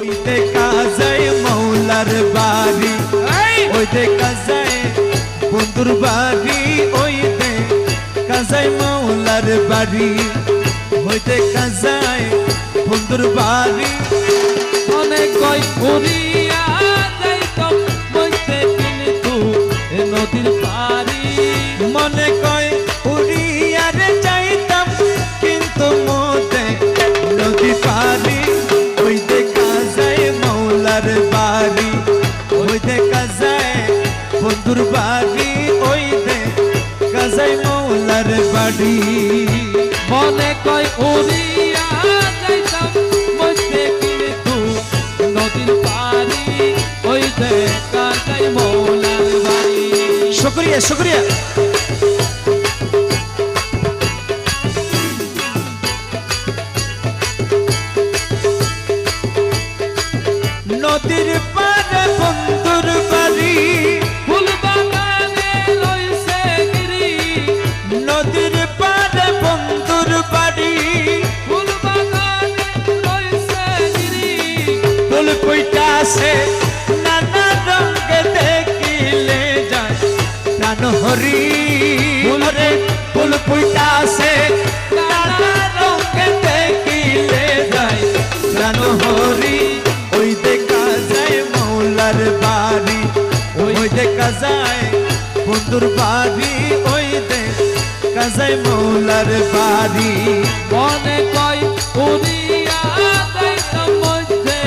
ওই দেখা যায় মৌলার বাড়ি, ওই দেখা যায় বন্ধুর বাড়ি, ওই দেখা যায় মৌলার বাড়ি, ওই দেখা যায় বন্ধুর বাড়ি। অনেক কই উড়িয়া যাইতাম বইতে কিন্তু নদীর পাড়ি, মনে কয় উড়িয়া রে যাইতাম কিন্তু মোতে নদী পারি। ওই দেখা যায় মৌলার বাড়ি, ওই দেখা যায় বন্ধুর বাড়ি, ওই দেখা যায় মৌলার বাড়ি। মনে কই উড়িয়া যাইতাম বইতে কিন্তু নদীর পাড়ি, ওই দেখা যায় মৌলার বাড়ি। শুকরিয়া শুকরিয়া। নদীর পাড়ে বন্ধুর বাড়ি, ফুল বাগানে রইছে গিরি, নদীর পাড়ে বন্ধুর বাড়ি, ফুল বাগানে রইছে গিরি। ফুল ফুইটাছে নানা রঙে দেখিলে যায় প্রাণ হরি। রে ফুল ফুইটাছে নানা রঙে দেখিলে যায় প্রাণ হরি। ওই দেখা যায় মৌলার বাড়ি, ওই দেখা যায় বন্ধুর বাড়ি, ওই দেখা যায় মৌলার বাড়ি। মনে কই উড়িয়া যাইতাম মধ্যে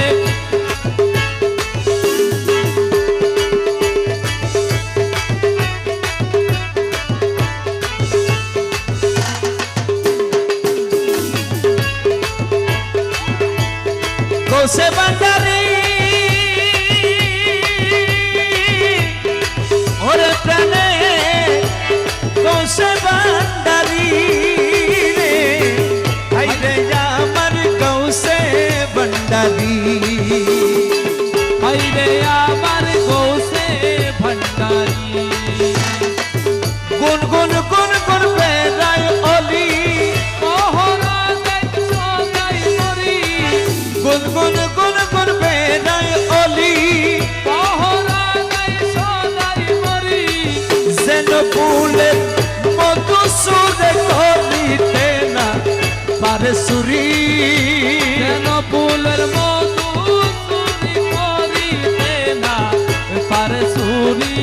কৌশে বান্দারি ওরে প্রাণে কৌশে বান্দারি রে, হাইরে আমার কৌশে বান্দারি, হাইরে আমার গৌসে ভান্ডারি। গুন গুন গুন গুন বেড়ায় অলি, মোহরা দেখছো যাই মরি, গুন গুন গুন গুন বেড়ায় অলি, মোহরা দেখছো যাই মরি। যেন ফুলের মধু সুরে করিতে না পারে সুরি। যেন ফুলের মধু চুরি করিতে না পারে চুরি।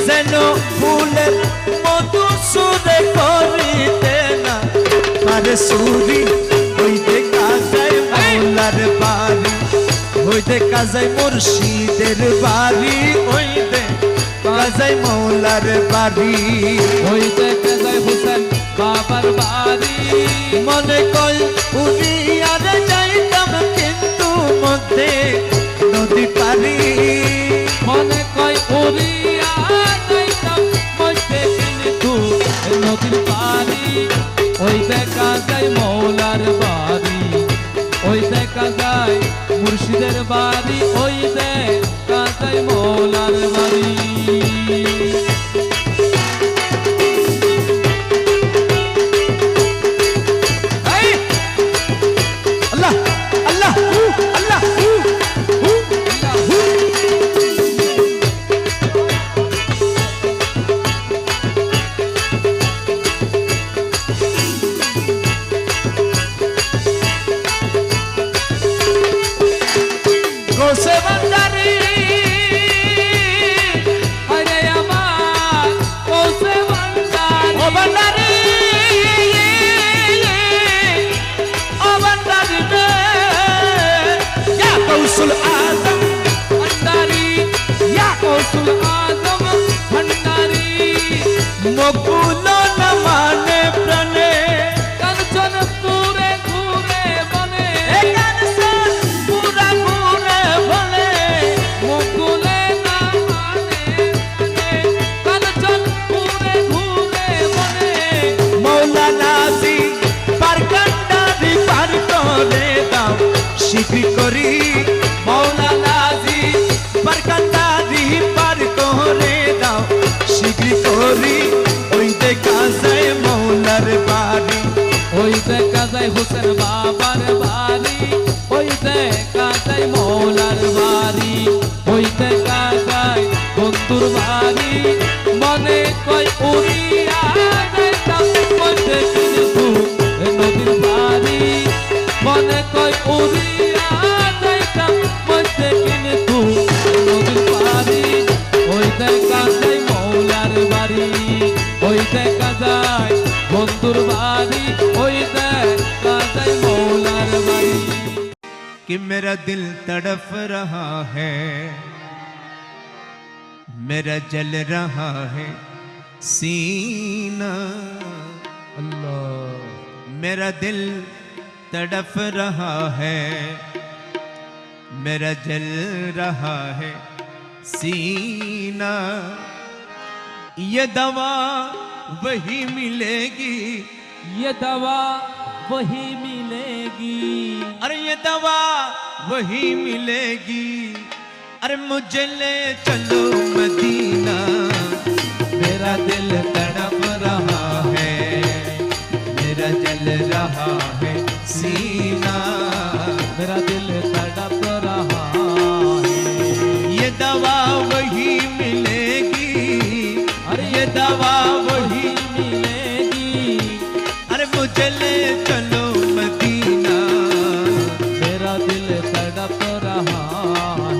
যেন ফুলের মধু সুরে করিতে না পারে সুরি। ওই দেখা যায় মৌলার বাড়ি, ওই দেখা যায় মুর্শিদের বাড়ি, ওই দেখা যায় মৌলার বাড়ি। ওই দেখে যায় হুসেন বাবার বাড়ি। মনে কয় উড়িয়া রে যাইতাম কিন্তু মধ্যে নদী পারি। মনে কয় উড়িয়া যাইতাম মধ্যে কিন্তু নদীর পাড়ি। ওই দেখা যায় মৌলার বাড়ি, ওই দেখা যায় মুর্শিদের বাড়ি, ওই দেখা যায় মৌলার বাড়ি। আল্লাহ আল্লাহ আল্লাহ। কৌশে বান্দারি আরে আমার কৌশে ভান্ডারি, ও বান্দারি, ও বান্দারি রে, ইয়া কৌশল আজম ভান্ডারি, ইয়া কৌশল আজম ভান্ডারি। মকুল না মানে প্রাণে, কাঞ্চন পুরে ঘুরে বনে, এ কানসন পুরা ঘুরে বলে, মুকুলে না মানে কাঞ্চন পুরে ঘুরে বনে। মৌলানাজি পারকান্ডারি পার করে দাও শিখি করি। মৌলানাজি পারকান্ডারি পার করে দাও শিখি করি। ওই দেখা যায় মৌলার বাড়ি, ওই দেখা যায় হুসেন বাবার বাড়ি, ওই দেখা যায় মৌলার বাড়ি, ওই দেখা যায় বন্ধুর বাড়ি, মনে কই উড়িয়া যাইতাম মধ্যে কিন্তু নদীর বাড়ি, মনে কই উড়িয়া যাইতাম মধ্যে কিন্তু নদীর বাড়ি, ওই দেখা যায় মৌলার বাড়ি, ওই দেখা যায় বন্ধুর বাড়ি, ওই দেখা যায় মৌলার বাড়ি। कि मेरा दिल तड़प रहा है, मेरा जल रहा है सीना, अल्लाह मेरा दिल तड़प रहा है, मेरा जल रहा है सीना, ये दवा वही मिलेगी, ये दवा वही मिलेगी, अरे ये दवा वही मिलेगी, अरे मुझे ले चलो मदीना, मेरा दिल तड़प रहा है, मेरा जल रहा है सीना, मेरा दिल तड़प रहा है, ये दवा वही मिलेगी, अरे ये दवा वही मिलेगी, अरे मुझे ले चलो मदीना, मेरा दिल तड़प रहा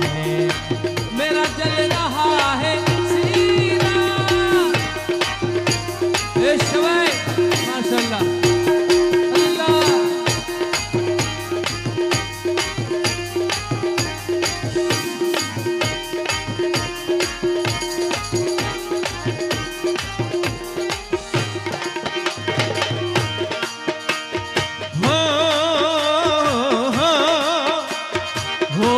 है, मेरा जल रहा है सीना। ए शवाई माशाल्लाह अल्लाह। हो हो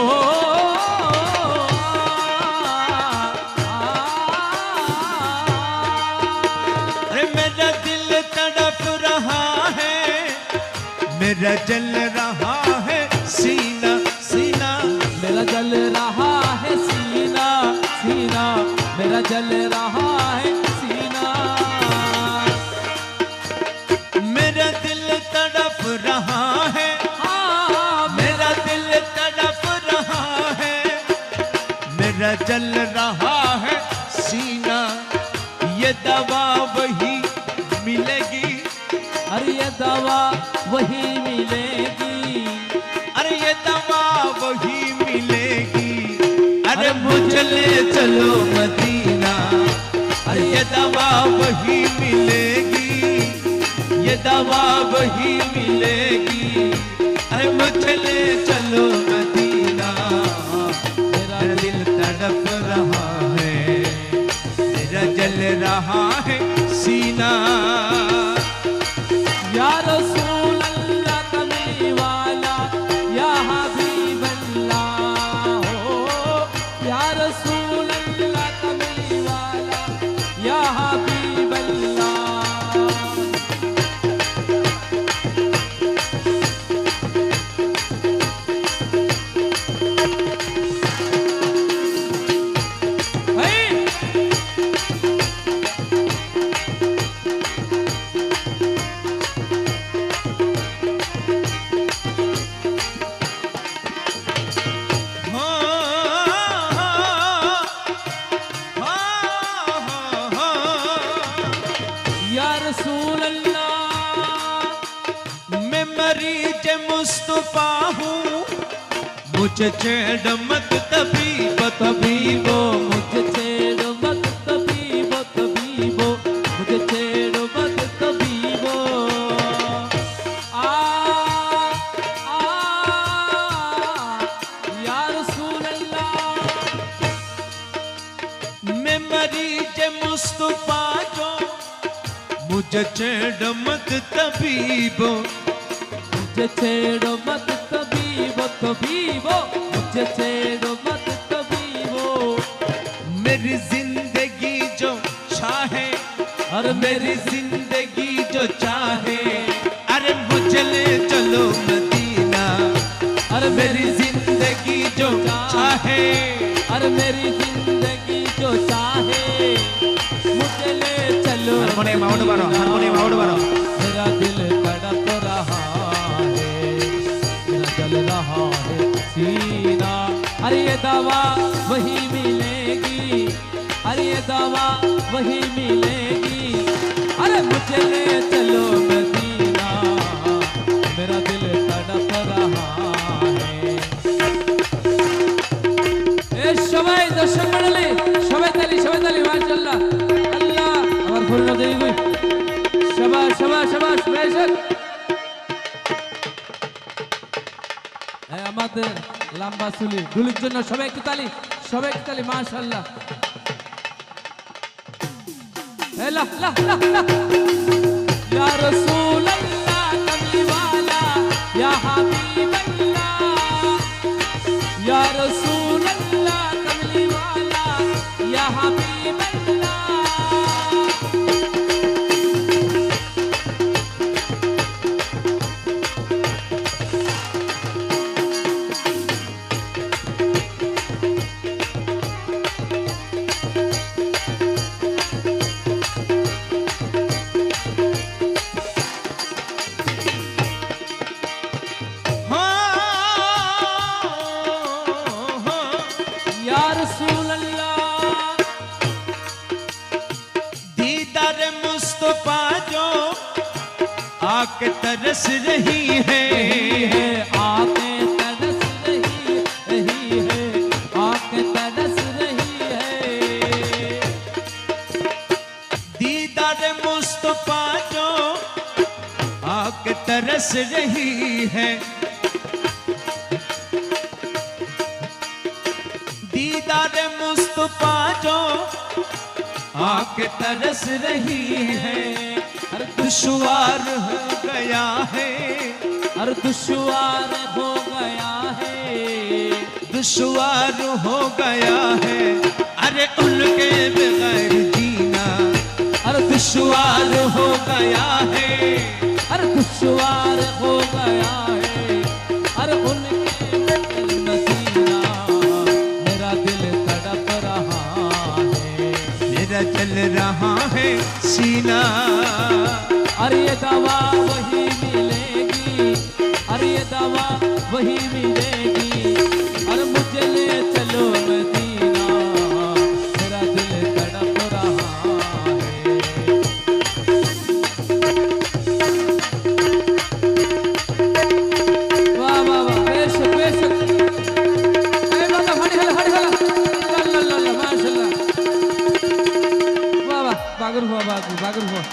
अरे मेरा दिल तड़प रहा है, मेरा जल रहा है सीना, सीना, मेरा जल रहा है सीना, सीना, मेरा जल रहा है सीना, मेरा दिल तड़प रहा है, हाँ मेरा दिल तड़प रहा है, मेरा जल रहा है सीना, ये दवा वही मिलेगी, अरे ये दवा वही मिलेगी, अरे ये दवा वही मिलेगी, अरे मुझे ले चलो मदीना, अरे ये दवा वही मिलेगी, ये दवा वही मिलेगी, अरे मुझे ले चलो मदीना, मेरा दिल तड़प रहा है, मेरा जल रहा है सीना, या रसूल अल्लाह कमली वाला, या हबीब अल्लाह हो, या रसूल अल्लाह कमली वाला, या हबीब अल्लाह। या रसूल अल्लाह मैं मरीज मुस्तफा हूँ, मुझे छेड़ मत तबीबो तबीबो, मुझे छेड़ो मत तबीबो तबीबो, मुझे छेड़ो मत तबीबो। आ आ या रसूल अल्लाह मैं मरीज मुस्तफा जो, मुझे छेड़ मत तबीबो, मुझे छेड़ो मत तबीबो तबीबो, मुझे छेड़ो मत तबीबो। मेरी जिंदगी जो चाहे, अरे मेरी जिंदगी जो चाहे, अरे मुझे ले चलो मदीना, अरे मेरी जिंदगी जो चाहे, अरे मेरी जिंदगी जो चाहे, मुझे ले चलो हारमोनियम आउट मारो, हारमोनियम आउट मारो। मेरा दिल तड़प रहा है, मेरा जल रहा है सीना, अरे ये दवा वही मिलेगी, अरे ये दवा वही मिलेगी। अरे मुझे ले चलो मदीना, मेरा दिल तड़प रहा है। ए सबाई दर्शक मंडली, সবাই তালি মাশাআল্লাহ। আল্লাহ আমার ভুল না দেই কই। শাবাশ শাবাশ শাবাশ বেশক। আমাদের লম্বা চুলি দুলির জন্য সবাই একটু তালি মাশাআল্লাহ। লা লা লা লা ইয়া রাসূলুল্লাহ কমলি ওয়ালা ইয়া হাবিবাল্লাহ, ইয়া রাসূলুল্লাহ কমলি ওয়ালা ইয়া হাবিবাল্লাহ। आके तरस रही है, आके तरस रही है, आके तरस रही है। दीदार मुस्तफा जो आके तरस रही है, दीदार मुस्तफा जो आके तरस रही है। हर दुश्वार हो गया है, हर दुश्वार हो गया है, दुश्वार हो गया है। अरे उनके बगैर जीना हर दुश्वार हो गया है, हर दुश्वार हो गया है। हर उनके बगैर मदीना, मेरा दिल तड़प रहा है, मेरा जल रहा है सीना। अरे ये दवा वही मिलेगी, अरे ये दवा वही मिलेगी। अरे मुझे ले चलो मदीना, मेरा दिल तड़प रहा है। वाह वाह वाह बेशक बेशक। ए बाबा हड़ी हला ला माशाल्लाह। वाह वाह बागर हुआ बागर हुआ।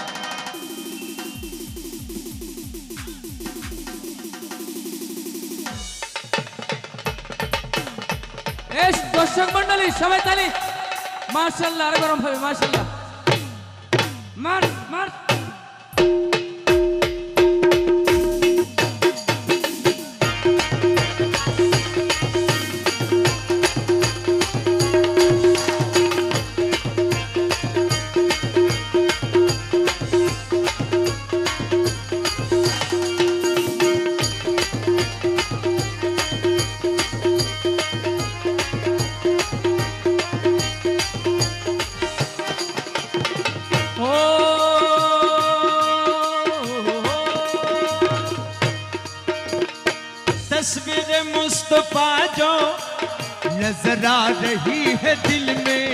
দর্শক মন্ডলী সবাই তালি মাশাআল্লাহ। আরে গরম হবে মাশাআল্লাহ। মার মার तस्वीर मुस्तफा जो नजर आ रही है दिल में,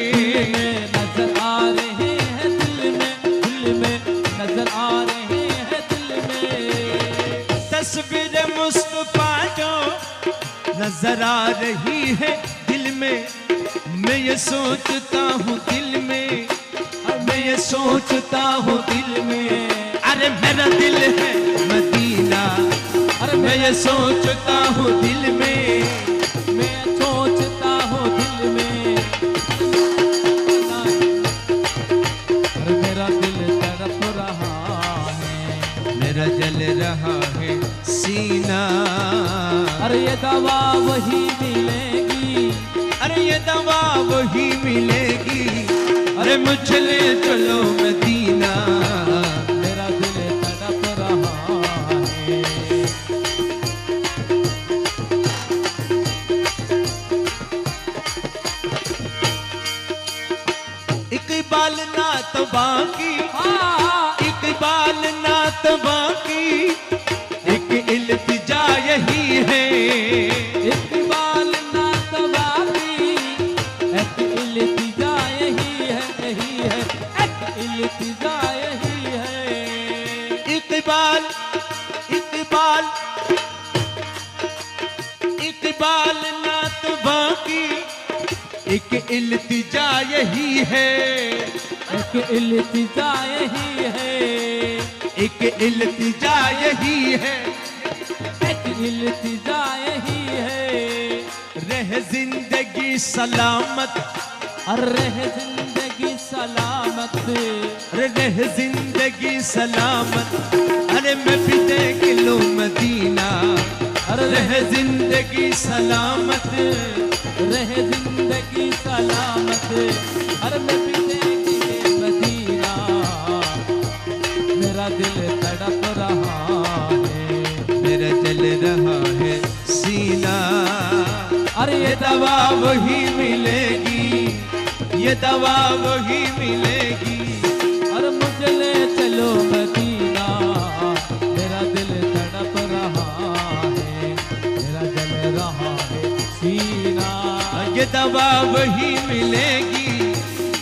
नजर आ रहे हैं दिल में नजर आ रहे हैं दिल में। तस्वीर मुस्तफा जो नजर आ रही है दिल में। मैं ये सोचता हूँ दिल में, मैं ये सोचता हूँ दिल में। अरे मेरा दिल है मदीना, अरे मैं ये सोचता हूँ दिल में, मैं सोचता हूँ दिल में। अरे मेरा दिल तड़प रहा है, मेरा जल रहा है सीना। अरे ये दवा वही मिलेगी, अरे ये दवा वही मिलेगी। अरे मुझे ले चलो मदीना, मेरा दिल तड़प रहा है। इकबाल नात बाकी, इकबाल नात बाकी, एक इल्तिजा यही है। इकबाल नात बाकी, एक इल्तिजा यही है, एक इल्तिजा यही है, एक इल्तिजा यही है, एक इल्तिजा यही है। रह जिंदगी सलामत, रह जिंदगी सलामत, अरे रह जिंदगी सलामत, अरे मैं भी देख लूं मदीना, अरे रह जिंदगी सलामत, रह जिंदगी सलामत, अरे मैं भी देख ले मदीना, मेरा दिल तड़प रहा है, मेरा जल रहा है सीना। अरे ये दवा वही मिलेगी, ये दवा वही मिलेगी, अरे मुझे ले चलो मदीना, मेरा दिल तड़प रहा है, मेरा जल रहा है सीना। ये दवा वही मिलेगी,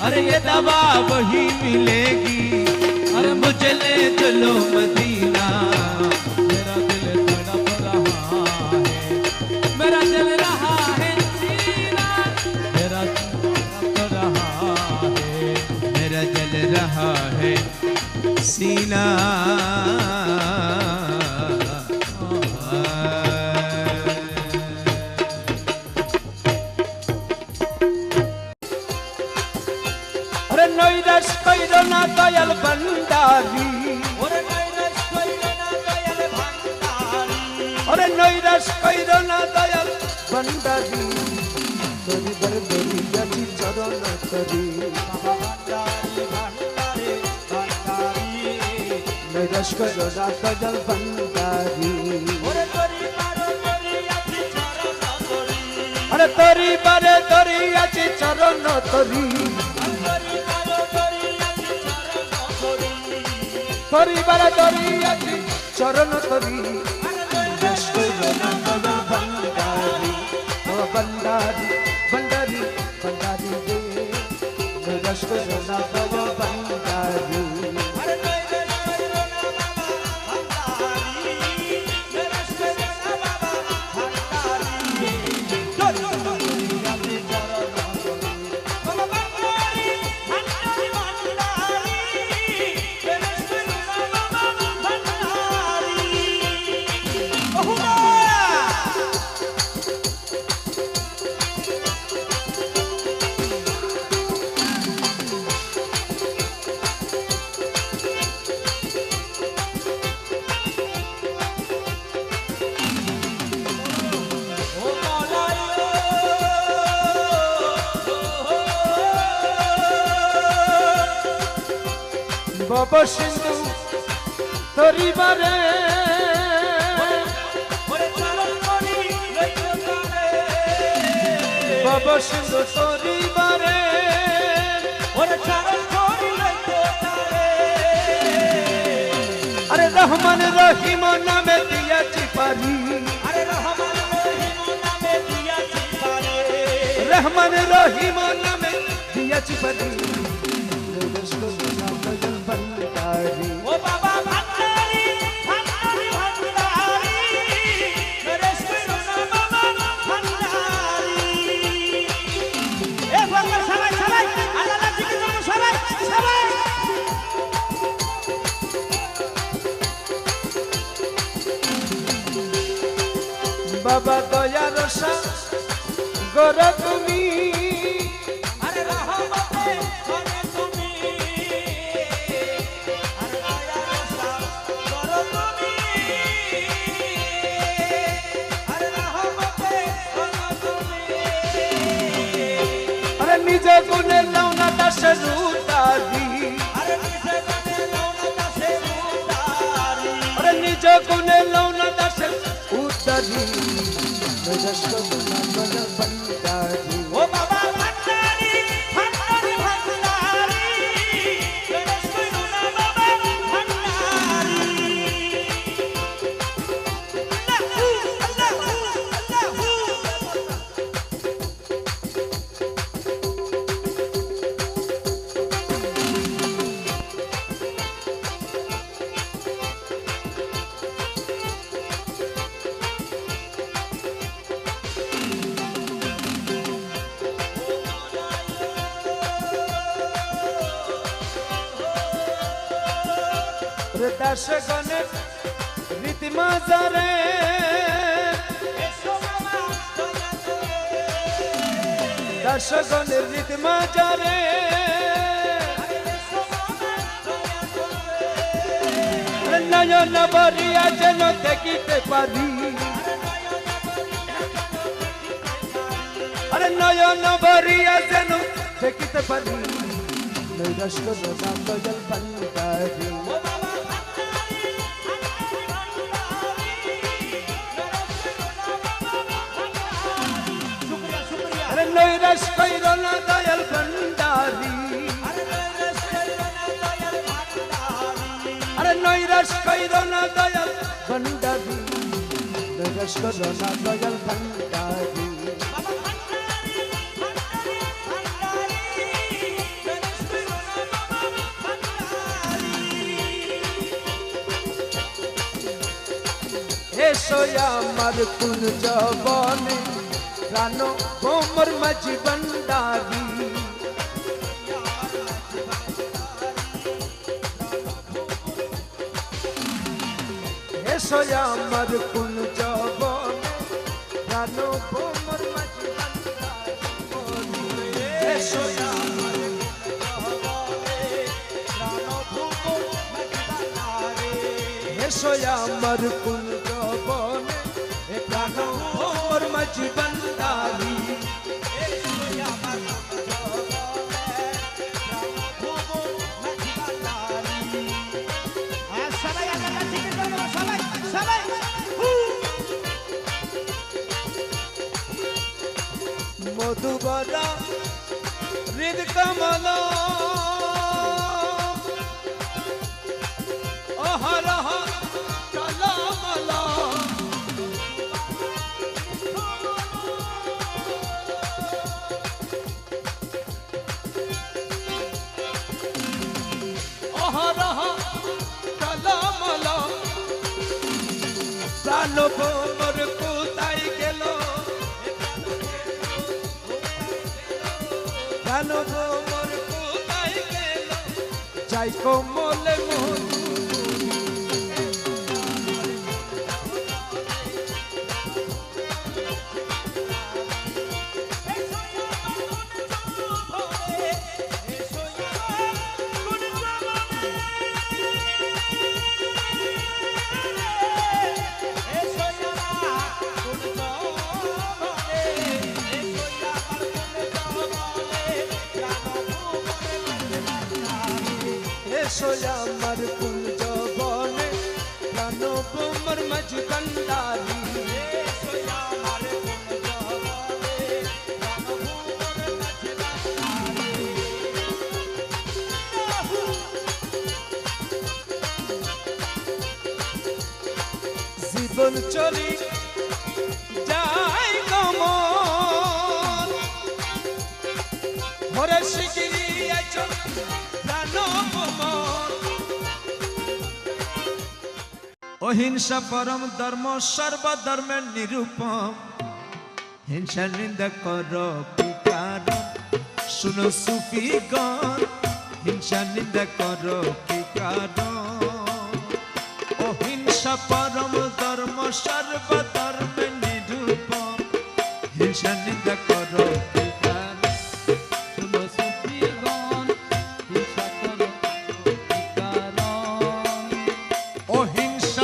अरे ये दवा वही मिलेगी, अरे मुझे ले चलो मदीना, मेरा दिल तड़प रहा है, मेरा जल रहा है सीना, मेरा तड़प रहा है, मेरा जल रहा है सीना। अरे नैराश कइरो ना दयाल भंडारी, अरे नैराश कइरो ना दयाल भंडारी, तोरी बरदरी जाति चरण तरी, नैराश कइरो ना दयाल भंडारी, अरे तोरी बारे तोरी आछि चरण तरी, तोरी बारे तोरी आछि चरण तरी, नैराश कइरो ना दयाल भंडारी, ओ भंडारी भंडारी भंडारी दे, नैराश कइरो ना दयाल भंडारी। बाबा सिंधु तोरी बारे, बाबा सिंधु तोरी बारे, अरे रहमान रहीम नामे दिया चिपारी, रहमान रहीम नामे दिया चिपारी, ओ बाबा भंडारी भंडारी भंडारी, मेरे सुनो ना बाबा भंडारी। ए बाबा सबाई सबाई আল্লাহ জিকির করো সবাই সবাই। बाबा दया रसा गोरा তুমি, আরে রহমতে করে তুমি, আরে দয়া রসা করো তুমি, আরে রহমতে করো তুমি। अरे निजे गुने लौना दशर उतारी, আরে নিজে গানে লওনা দাসে উতারি, अरे निजे गुने लौना दशर उतारी, नैराश कइरो ना दयाल भंडारी, ও বাবা ভंडारी भंडारी भंडारी, मेरे सुनो ना बाबा भंडारी। अल्लाहू अल्लाहू ওরে দাস গণের রীতিমা যারে দাস গণের রীতিমা যারে নয়ন বরিয়া যেন দেখিতে পারি আরে নয়ন বরিয়া যেন দেখিতে পারি নৈরাশ করো না দয়াল ভান্ডারী আরে নৈরাশ করো না দয়াল ভান্ডারী আরে নৈরাশ করো না দয়াল ভান্ডারী নৈরাশ করো না দয়াল ভান্ডারী এসো আমার কুল জবনে প্রাণ ভোমর মাঝি ভান্ডারী এসো আমার কুল জবনে প্রাণ ভোমর মাঝি ভান্ডারী এসো আমার এসো আমার কুল জবনে প্রাণ ভোমর মাঝি ভান্ডারী মধুবরা হৃদ কমল অহরহ কলমল অহরহ কলমল প্রাণ ভোমর কোথায় গেল প্রাণ ভোমর কোথায় গেল যাই কোমলে মধু এসো আমার কুল জবনে প্রাণ ভোমর মাঝি ভান্ডারী জীবন চলি যাই কমল হরে শিগিরি আছো প্রাণ ভোমর অহিংসা পরম ধর্ম সর্বধর্মের নিরূপম হিংসা নিন্দা কর কি কারণ শুনো সুফিগণ হিংসা নিন্দা কর কি কারণ অহিংসা পরম ধর্ম সর্বধর্মের নিরূপম হিংসা নিন্দা কর কি কারণ শুনো সুফিগণ হিংসা করো কি কারণ অহিংসা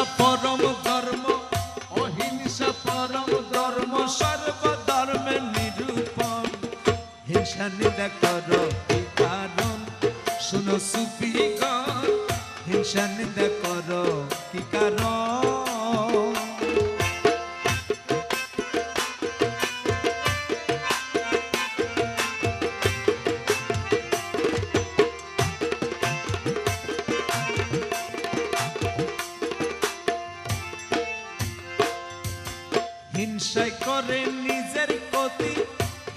পরম ধর্ম সর্বধর্মের নিরূপম হিংসা নিন্দা কর কি কারণ শুনো সুফিগণ হিংসা নিন্দা কর কি কারণ হিংসায় করে নিজের ক্ষতি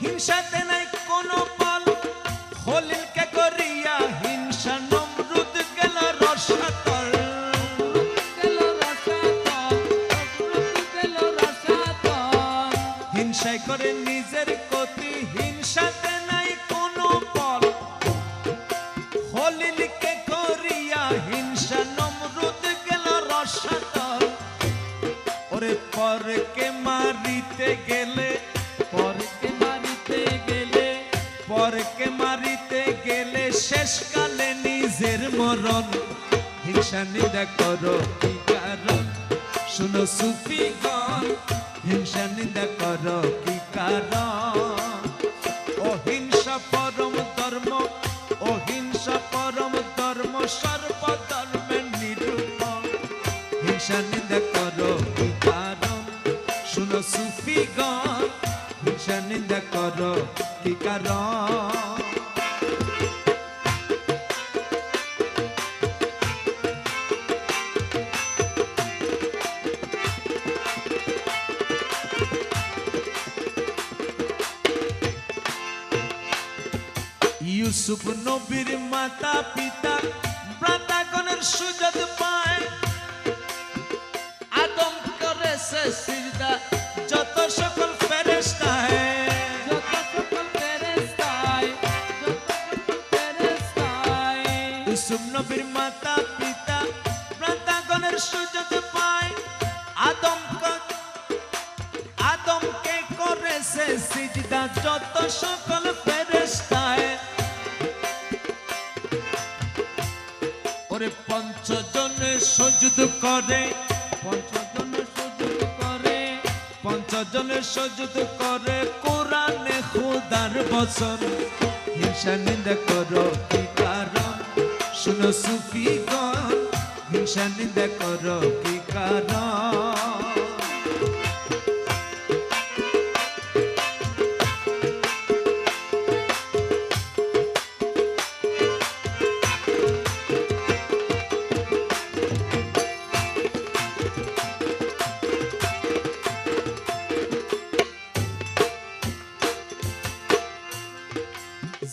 হিংসাতে নাই কোনো ফল হলিলকে করিয়া হিংসা নমরুদ গেল রসাতল হিংসায় করে নিজের ক্ষতি হিংসাতে নাই কোনো ফল হলিলকে করিয়া হিংসা নমরুদ হিংসা নিন্দা করো কি কারণ শুনো সুফিগণ হিংসা নিন্দা করো কি কারণ অহিংসা পরম ধর্ম অহিংসা পরম ধর্ম সর্বধর্মের নিরূপণ হিংসা নিন্দা করো কি কারণ শুনো সুফিগণ হিংসা নিন্দা করো কি কারণ ইউসুফ নবীর মাতা পিতা ভ্রাতাগণের সুযোগ পায় আদম করেছে সিজদা যত সকল ফেরেশতায় যত সকল ফেরেশতায় ইউসুফ নবীর মাতা পিতা ভ্রাতাগণের সুযোগ পায় আদমকে করেছে সিজদা যত সকল ফেরেশতায় ওরে পঞ্চজনে সজুদ করে পঞ্চজনে সজুদ করে কোরআনে খোদার বচন হিংসা নিন্দা করো কি কারণ শুনো সুফিগণ হিংসা নিন্দা করো কি কারণ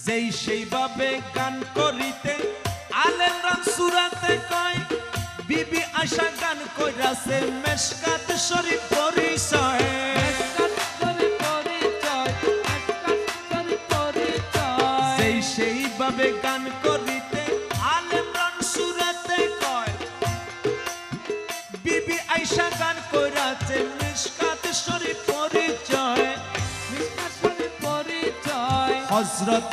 যেই সেইভাবে গান করিতে আলেমরা সুরাতে কয় বিবি আশা গান কইরাছে মেশকাত শরীফ পরিচয় যেই সেইভাবে গান করিতে আলেমরা সুরাতে কয় বিবি আশা গান কইরাছে মেশকাত শরীফ পরিচয় হযরত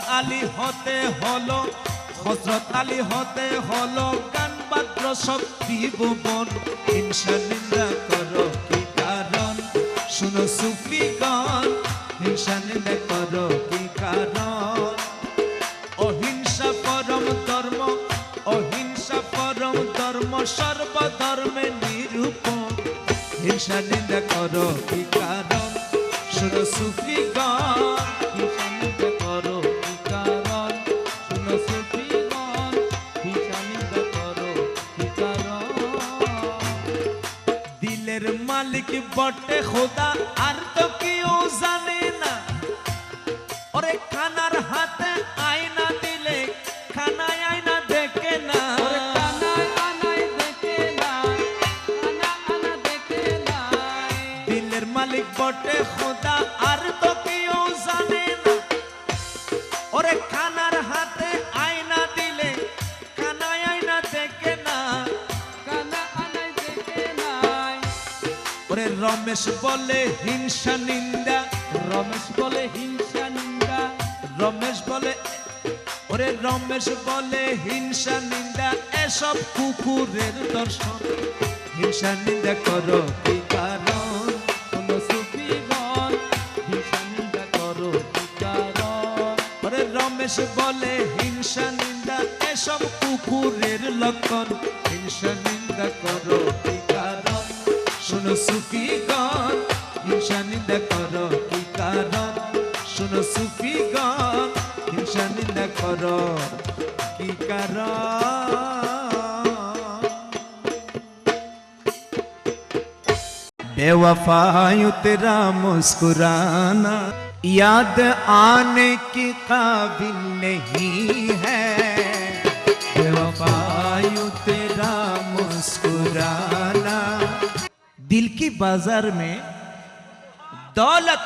আলী হতে হলো গান বাদ্র শক্তি ভুবন হিংসা নিন্দা করো কি কারণ শুনো সুফিগণ হিংসা নিন্দা করো কি কারণ অহিংসা পরম ধর্ম সর্বধর্মের নিরূপণ হিংসা নিন্দা করো কি কারণ শুনো সুফিগণ হিংসা নিন্দা করো কি কারণ শুনো সুফিগণ হিংসা নিন্দা করো কি কারণ দিলের মালিক বটে খোদা আর তো কেউ জানে না ওরে খানার হাতে আয়না দিলে খানায় আয়না দেখে না দিলের মালিক বটে খোদা আর তো কেউ জানে না ওরে খানার হাতে আয়না দিলে খানায় আয়না দেখে না ওরে রমেশ বলে হিংসা নিন্দা ওরে রমেশ বলে হিংসা নিন্দা এসব কুকুরের দর্শন হিংসা নিন্দা করো কি কারণ কোন সুফিগণ হিংসা নিন্দা করো কি কারণ ওরে রমেশ বলে হিংসা নিন্দা এসব কুকুরের লক্ষণ হিংসা নিন্দা করো কি কারণ শুনো সুফিগণ হিংসা নিন্দা করো কি কারণ শুনো সুফিগণ হিংসা নিন্দা করো কি কারণ बेवफायूं तेरा मुस्कुराना याद आने के काबिल नहीं है बेवफायूं तेरा मुस्कुराना दिल की बाजार में दौलत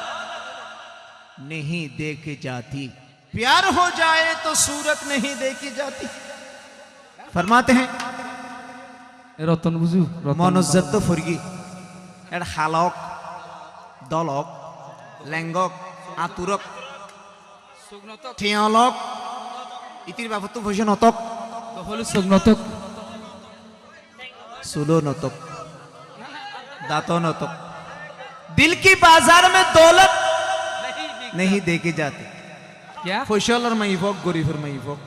नहीं देखी जाती प्यार हो जाए तो सूरत नहीं देखी जाती फरमाते हैं রতন বুঝু মনোজ্জত ফরগি এর হালক দলক লেঙ্গক আতুরক ঠিয়লক ইতির বাবত ভোজন অতক হলো সুগনতক सुलो न तो दांतों न तो दिल की बाजार में दौलत नहीं देखी जाती। क्या खुशहाल और मईफोक गरीब और मईफोक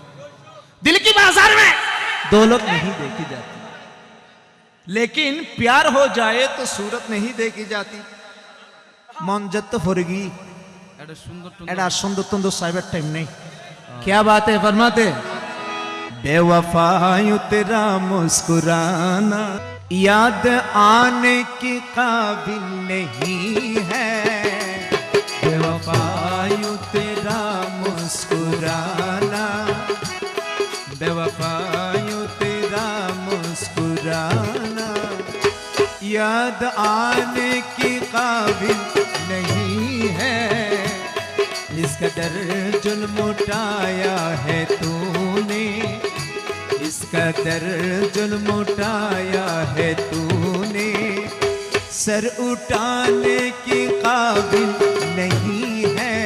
दिल की बाजार में दौलत नहीं देखी जाती, लेकिन प्यार हो जाए तो सूरत नहीं देखी जाती। मन जत फरगी এটা সুন্দর एडा सुंदर तुंदर साइबर टाइम नहीं। क्या बात है फरमाते बेवफायूं तेरा मुस्कुराना याद आने के काबिल नहीं है। बेवफायूं तेरा मुस्कुराना बेवफायूं तेरा मुस्कुराना याद आने के काबिल नहीं है। इस कदर जुल्म उठाया है तूने, इस कदर जुल्म उठाया है तूने, सर उठाने के काबिल नहीं है।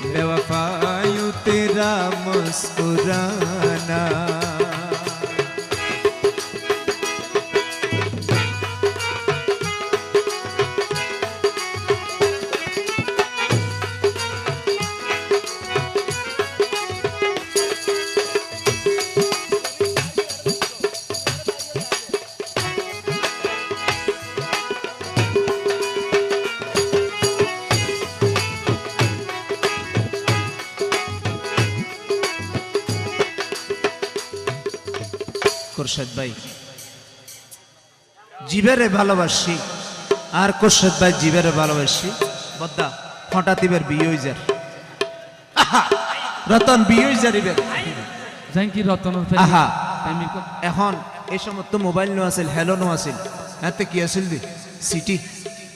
बेवफायूं तेरा मुस्कुराना। खुर्शद भाई जीवेरे ভালোবাসি আর खुर्शद भाई जीवेरे ভালোবাসি বদ্দা হঠাৎ ইবের বিয়ে হই যার রতন বিয়ে হই যার ইবের জাঙ্কি রতনের আহা প্রেমিক এখন এই সময় তো মোবাইল নো আছিল হেলো নো আছিল এতে কি আছিল দি সিটি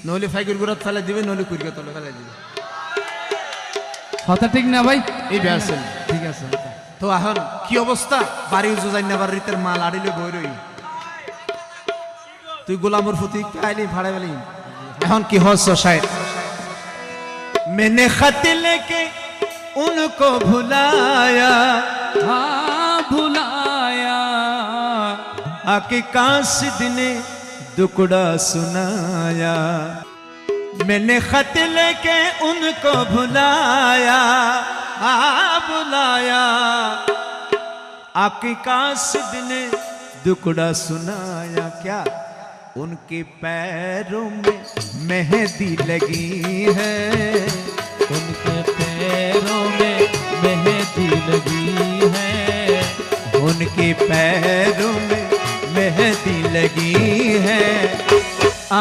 নলে ফাইগুর গুরত ফেলে দিবে নলে কুরিয়া তলে ফেলে দিবে কথা ঠিক না ভাই এই বেসল ঠিক আছে তো এখন কি অবস্থা বাড়ি উজাই না বাড়িতে মাল আড়িলে বই রই তুই গোলামর প্রতি কাইলি ভাড়া গেলি এখন কি হস শায়দ मैंने खत लेके उनको भुलाया हाँ भुलाया आके कासिद ने दुकड़ा सुनाया मैंने खत लेके उनको भुलाया बुलाया आके कासिद ने दुकड़ा सुनाया क्या उनके पैरों में मेहंदी लगी है उनके पैरों में मेहंदी लगी है उनके पैरों में मेहंदी लगी है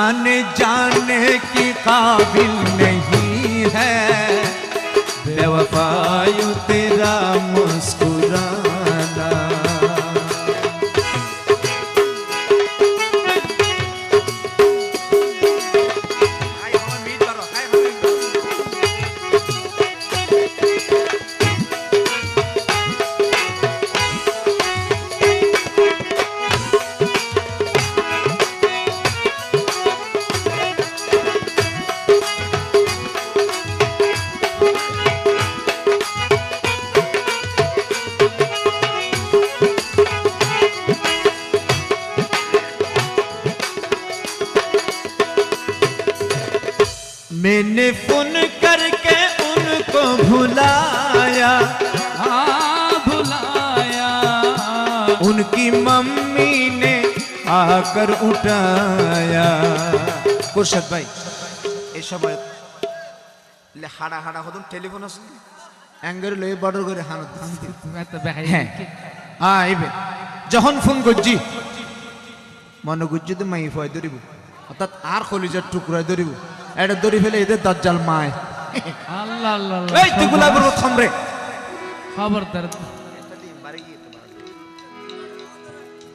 आने जाने की काबिल नहीं है बेवफायूं तेरा मुस्कुराना मैंने फोन करके उनको भुलाया हाँ भुलाया उनकी मम्मी ने आकर उठाया खुर्शद भाई এই সময় লে হাড়া হাড়া হদম টেলিফোন আছে অ্যাঙ্গেল লই বর্ডার করে হানত তুমি এত বেহাই হ্যাঁ আইবে যখন ফোন করছি মনে করছি তো মাই ফয় ধরিব অর্থাৎ আর কলিজার টুকরা ধরিব এটা ধরি ফেলে এদের দাজ্জাল মায় আল্লাহ আল্লাহ এই তুই গোলাপের থামরে খবরদার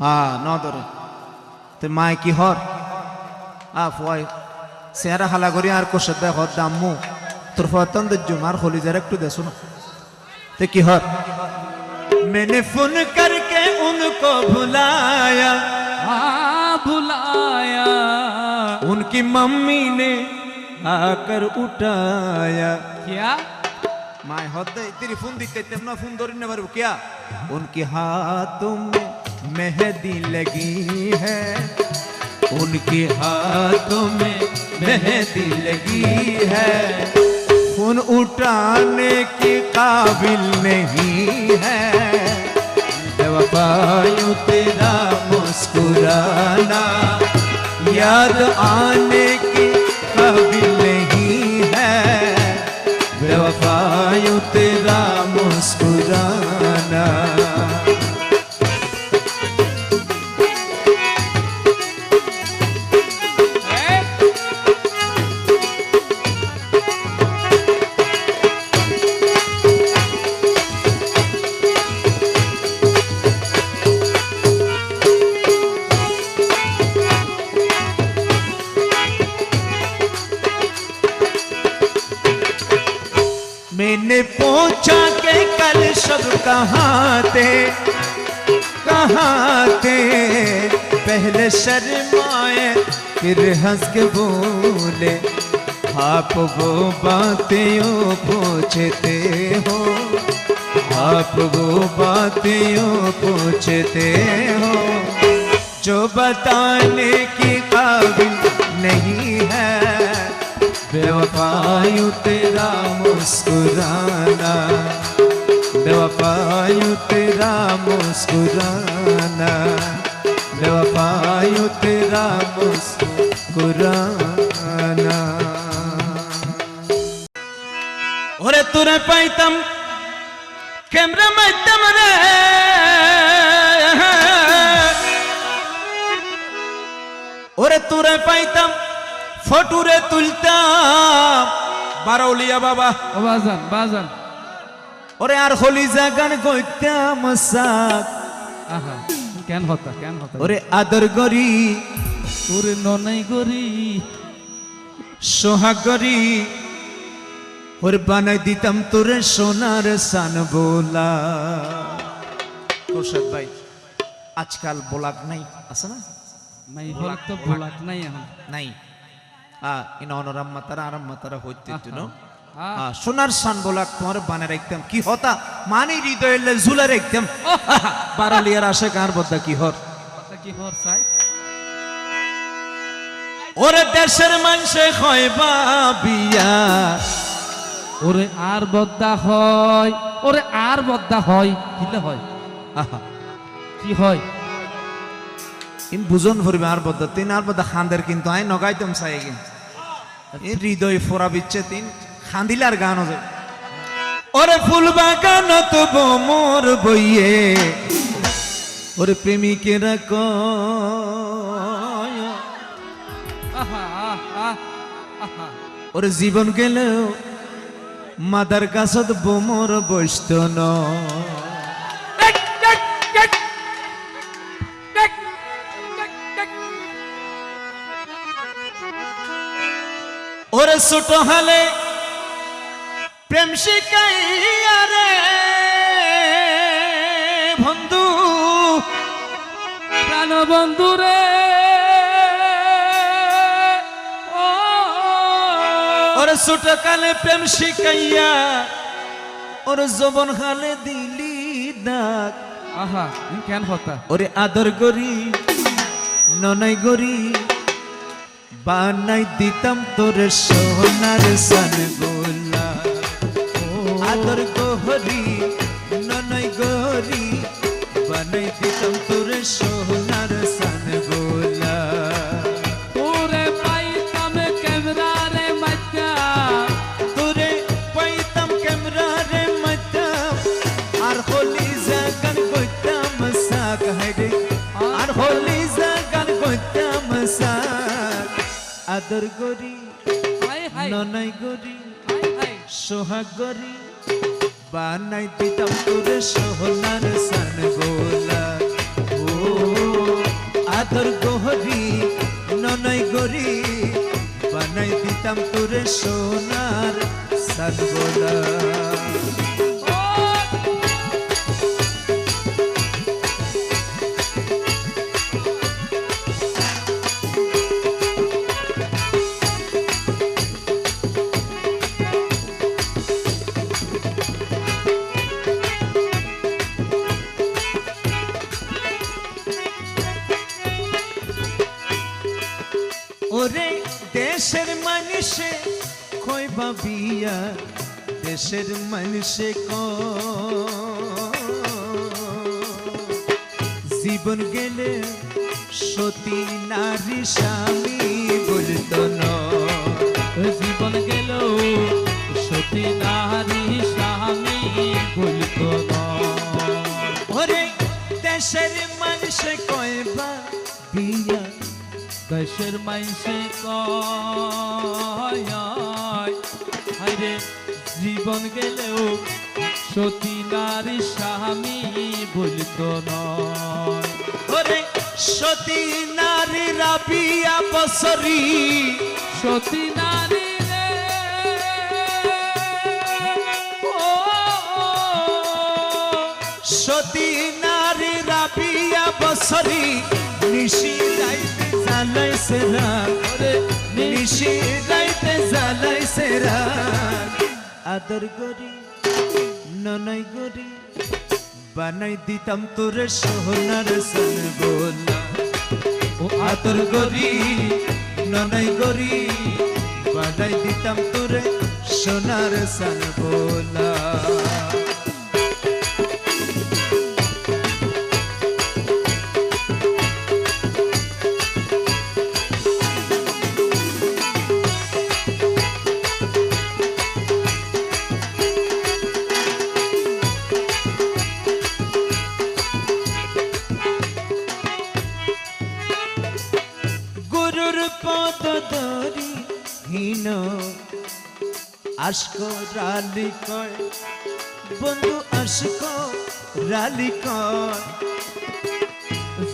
হ্যাঁ ন ধরে তো মায় কি হর ফয় চেহারা হালা করি আর কোষের দেখ হর দাম্মু তোর ফতন জুমার কলিজার একটু দেছো না তো কি হর मैंने फोन करके उनको भुलाया हाँ भुलाया उनकी मम्मी ने आकर उठाया क्या माय होते तेरी फोन दिखते तेमना फोन दौरी न क्या उनके हाथों में मेहंदी लगी है, उनके हाथों में मेहंदी लगी है। खून उठाने के काबिल नहीं है, बेवफायूं तेरा मुस्कुराना याद आने के काबिल नहीं है, बेवफायूं तेरा मुस्कुराना। मैंने पूछा कि कल सब कहाँ थे, कहाँ थे, पहले शर्माए फिर हंस के बोले, आप वो बातें यूं पूछते हो, आप वो बातें यूं पूछते हो, जो बताने की काबिल नहीं है, बेवफायूं तेरा मुस्कुराना, बेवफायूं तेरा मुस्कुराना, बेवफायूं तेरा मुस्कुराना। ओरे तुरे पाइतम कैमरा माध्यम रे, ओरे तुरे पाइतम ফটুরে তুলতাম বারৌলিয়া বাবা ও বাজান বাজান ওরে আর হলিজা গান কইতাম সাক আহা কেন হতা ওরে আদর গরি তোরে ননাই গরি সোহাগ গরি ওরে বানাই দিতাম তোরে সোনার সান বোলা। কোরশেদ ভাই আজকাল বোলাক নাই আছে না? মাই হল তো ভুলাক নাই এখন নাই। ইন অনরাম্মাতারা আরাম্মাতারা হইতে নো আহা সোনার সান বোলাক তোমার বানে রাখতাম কি হতা মানি হৃদয়ে ঝুলে রাখতাম। বারালিয়ার আসে কার বদ্দা কি হর কথা কি হর চাই ওরে দেশের মানুষে হয় বিয়া, ওরে আর বদ্দা হয়, ওরে আর বদ্দা হয় কিলে হয় আহা কি হয় ইন বুঝন ভরবে আর বদ্দা তিন আর বদ্দা খান্দের কিন্তু আই নগাইতাম চাই কিন্তু এই হৃদয় ফোরা বিচ্ছে তিন খান্দিলার গান হবে। ওরে ফুল বাগান তো মোর বইয়ে ওরে প্রেমিকেরা কয়, আহা আহা আহা ওরে জীবন গেলেও মাদার কাছত বোমর বসত ন। ওরে ছোট হালে প্রেম শিখাইয়া রে বন্ধু, প্রাণ বন্ধু রে ওরে ছোট কালে প্রেম শিখাইয়া ওরে যৌবন কালে দিলি ডাক। আহা কেন হতা ওরে আদর গরি ননাই গরি বানাই দিতাম তোরে সোনার সান গোলা। আদর গহরি ননাই গরি বানাই দিতাম তোরে সোনার সান গোলা। তোরে পাইতাম ক্যামেরা রে মাইতা, তোরে পাইতাম ক্যামেরা রে মাইতাম আর হলি জাগান কইতাম সাক হাইরে, আর হলি জাগান কইতাম সাক। আদর গরি হাই হাই ননাই গরি হাই হাই সোহাগ গরি বানাই দিতাম তোরে সোনার সান গোলা। ও আদর গহরি ননাই গরি বানাই দিতাম তোরে সোনার সান গোলা। ভাবিয়া দেশের মানুষে জীবন গেলে সতী নারী স্বামী বলতো না জীবন গেল সতী নারী স্বামী বলতো না ওরে দেশের মানুষে কয়বা বিয়া দেশের মাইসে কয় হায়রে জীবন গেলেও সতী নারী স্বামী বলতো নয় ওরে সতী নারী রাবিয়া বছরী সতী নারী রে ও সতী নারী রাবিয়া বছরী নিশি রাইতে জ্বালাই সেরা ওরে নিশি রাইতে জ্বালাই সেরা আদর গরি ননই গরি বানাই দিতাম তোরে সোনার সন গোলা ও আদর গরি ননই গরি বানাই দিতাম তোরে সোনার সন গোলা গুরুর পদ ধরি হীন আশক রালি কয় বন্ধু আশক রালি কয়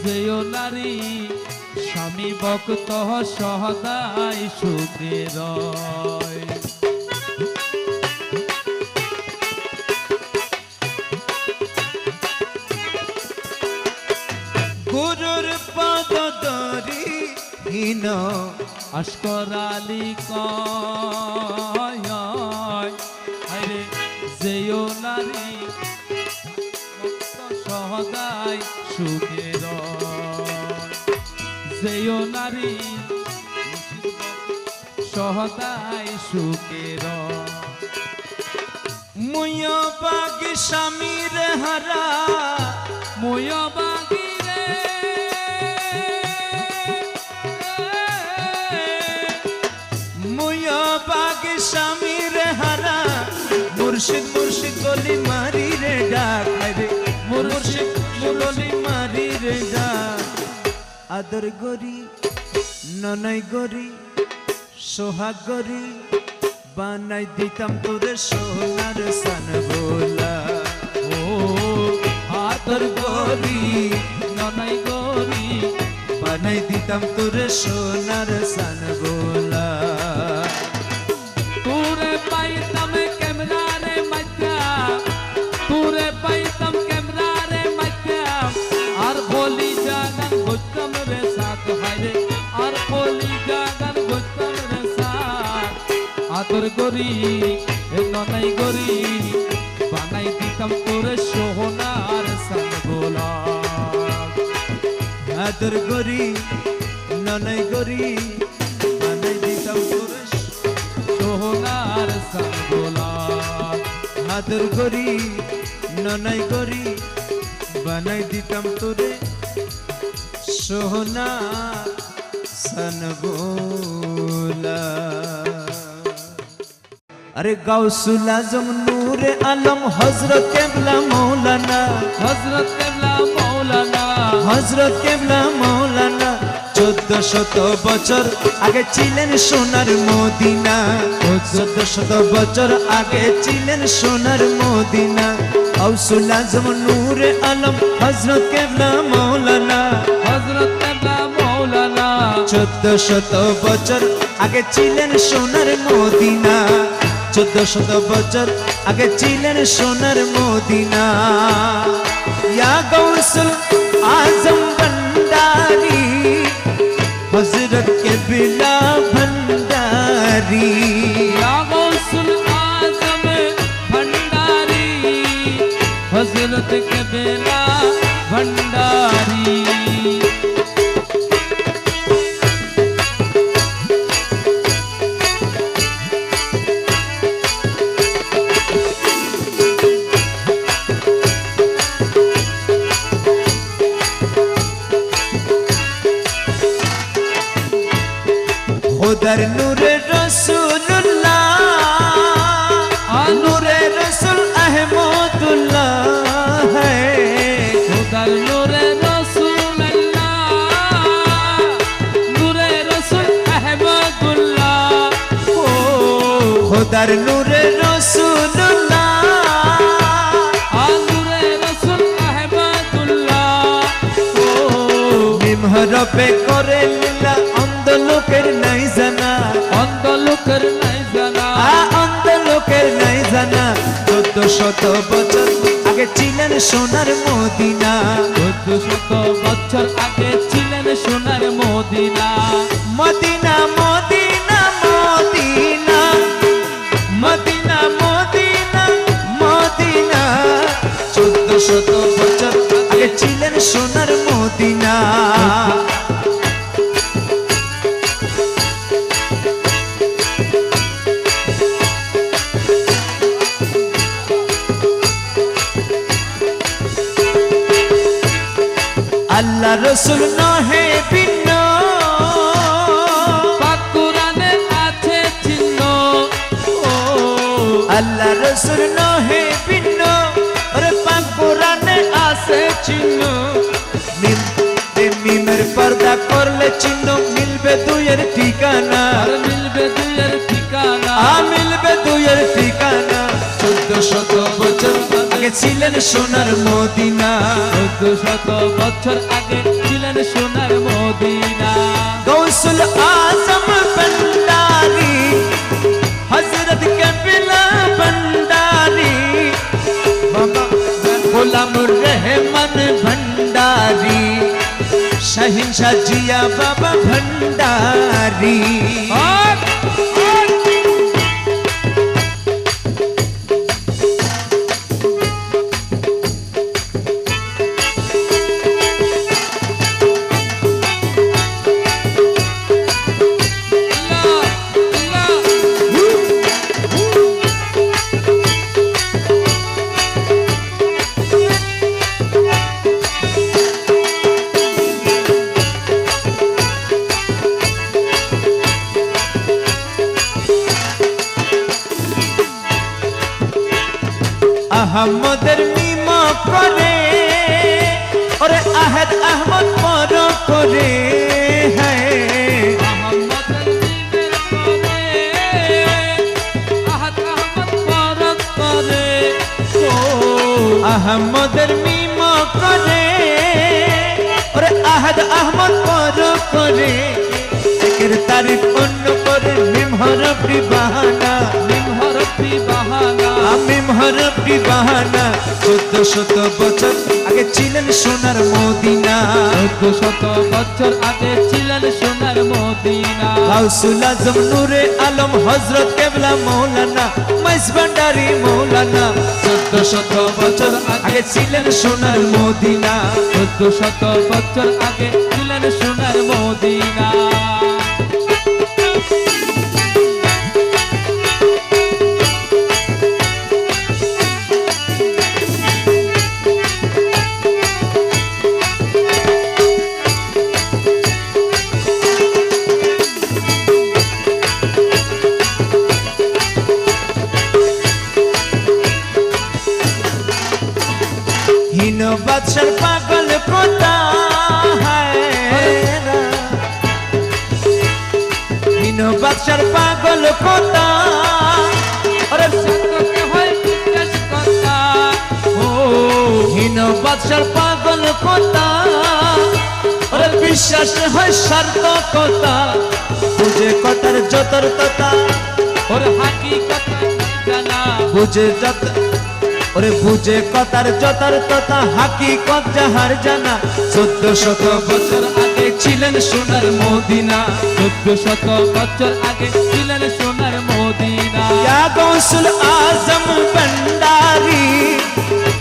যেও নারী স্বামী ভক্ত সহদাই সুখে রয় গুরুর পদ ধরি হীন আশকরালি কয় হায়রে যেও নারী ভক্ত সহদাই সুখে রয় যেও নারী সহদাই সুখে রয় মুয় বাগি স্বামীর হারা মোয় বাগি রে মুয় বাগি স্বামীর হারা মুর্শিদ মুর্শিদ গলি মারি রে ডাক রে মুর্শিদ গলি মারি রে ডাক আদর গরি ননই গরি সোহাগ গরি বানাই দিতাম তোরে সোনার সান গোলা ও আদর গরি ননাই গরি বানাই দিতাম তোরে সোনার সান গোলা তোরে পাইতাম ক্যামেরারে মাইকা তোরে পাইতাম ক্যামেরারে মাইকা আর বলি জাগান বুঝতাম রে সাথ হায়রে আর বলি জাগান বুঝতাম রে সাথ আদর গরি ননাই গরি বানাই দিতাম তোরে সোনার সান গোলা আদর গরি ননই গরি বানাই দিতাম তোরে সোনার সান গোলা আদর গরি ননই গরি বানাই দিতাম তোরে সোনা সান গোলা अरे गौसुल आजम नूरे आलम हजरत केबला मौलाना হযরত কেবলা মাওলানা হজরত কেবলা মৌলানা 1400 বছর আগে ছিলেন সোনার মদিনা 1400 বছর আগে ছিলেন সোনার মদিনা গৌসুল আজম নূরে আলম হজরত কেবলা মৌলানা হযরত কেবলা মাওলানা 1400 বছর আগে ছিলেন সোনার মদিনা 1400 বছর আগে ছিলেন সোনার মদিনা ইয়া গৌসুল आजम भंडारी हजरत केबला भंडारी या गौसुल आजम भंडारी हजरत केबला भंडारी খোদার নূরে রসুল্লাহ নূরে রসুল আহমদুল্লাহ ও মিম হরফে করে লীলা অন্ধ লোকের নাই জানা অন্ধ লোকের নাই জানা অন্ধ লোকের নাই জানা 1400 বছর আগে ছিলেন সোনার মদিনা 1400 বছর আগে ছিলেন সোনার মদিনা মদিনা মদিনা মদিনা মদিনা মদিনা মদিনা 1400 বছর আগে ছিলেন সোনার মদিনা আল্লাহ রসুল নহে ভিন্ন পাক কুরআনে আছে চিহ্ন ও আল্লাহ রসুল নহে ভিন্ন ওরে পাক কোরআনে আছে চিহ্ন মিমের পর্দা করলে চিহ্ন মিলবে দুইয়ের ঠিকানা আর মিলবে দুইয়ের ঠিকানা মিলবে দুইয়ের ঠিকানা 1400 বছর আগে ছিলেন সোনার মদিনা 1400 বছর আগে ছিলেন সোনার মদিনা গৌসুল আজম ভন্ডারি হযরত কবিলা ভন্ডারি বাবা গোলামুর রহমান ভন্ডারি শাহিনশাহ জিয়া বাবা ভন্ডারি আহমদের মিম করে ওরে আহাদ আহমদ পর করে আহমদের মিমের করে আহাদ আহমদ পরক করে ও আহমদের মিম করে ওরে আহাদ আহমদ পর করে একের তারিফ অন্য করে মিম হরফি বাহানা মিম হরফি বাহানা মিম হরফি বাহানা 1400 বছর আগে ছিলেন সোনার মদিনা 1400 বছর আগে ছিলেন সোনার মদিনা গাউসুল আজম নূরে আলম হযরত কেবলা মৌলানা মাইজ ভান্ডারি মৌলানা 1400 বছর আগে ছিলেন সোনার মদিনা 1400 বছর আগে ছিলেন সোনার মদিনা হিন বাদশার পাগল কোতা হিন বাদশার পাগল কোতা আরে সত্যকে হয় বিশ্বাস কথা ও হিন বাদশার পাগল কোতা ওরে বিশ্বাস হয় সার্থকতা বুঝে কথার যথার্থতা ওর হাকিকত জানা বুঝে যত ওরে বুঝে কথার যথার্থতা হাকিকত যাহার জানা 1400 বছর আগে ছিলেন সোনার মদিনা 1400 বছর আগে ছিলেন সোনার মদিনা ইয়া গৌসুল আজম ভন্ডারি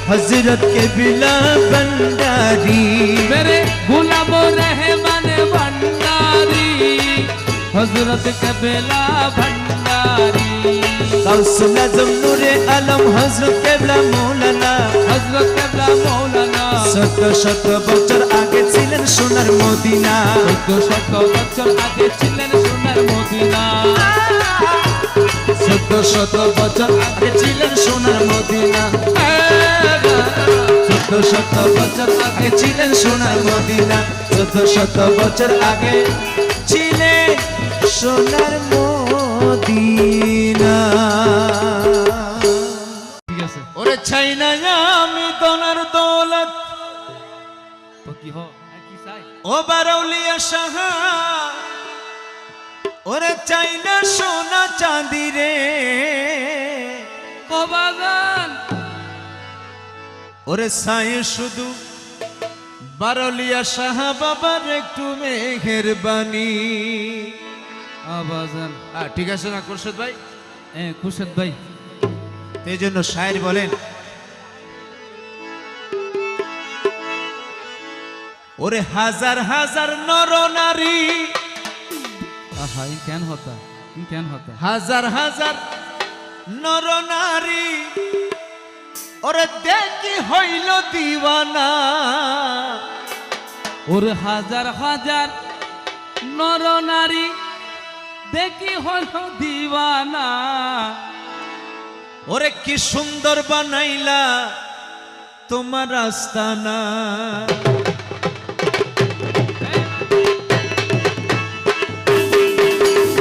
হযরত কেবিলা ভন্ডারি मेरे गुलाम रहमान भंडारी हजरत कबीला भंडारी গাউসুল আজম নূরে আলম হযরত কেবলা মৌলানা हजरत कबीला मौलाना 1400 বছর আগে ছিলেন সোনার মদিনা 1400 বছর আগে ছিলেন সোনার মদিনা 1400 বছর আগে ছিলেন সোনার মদিনা 1400 বছর আগে ছিলেন সোনার মদিনা 1400 বছর আগে ছিলেন সোনার মদিনা মদিনা। ঠিক আছে ওরে চাই না আমি দনার দৌলত, তো কি কি চাই ও বারৌলিয়া সাহা, ওরে চাই না সোনা চাঁদি রে, ও বাজান ওরে চাই শুধু বারৌলিয়া সাহা বাবার একটু মেহেরবানি। বাজান ঠিক আছে না খুরশেদ ভাই? খুরশেদ ভাই এই জন্য শায়ের বলেন, ওরে হাজার হাজার নর নারী, আহা ই কেন হতা হাজার হাজার নর নারী, ওরে দেখি হইল দিওয়ানা। ওর হাজার হাজার নর নারী দেখি হল দিওয়ানা। ওরে কি সুন্দর বানাইলা তোমার আস্তানা।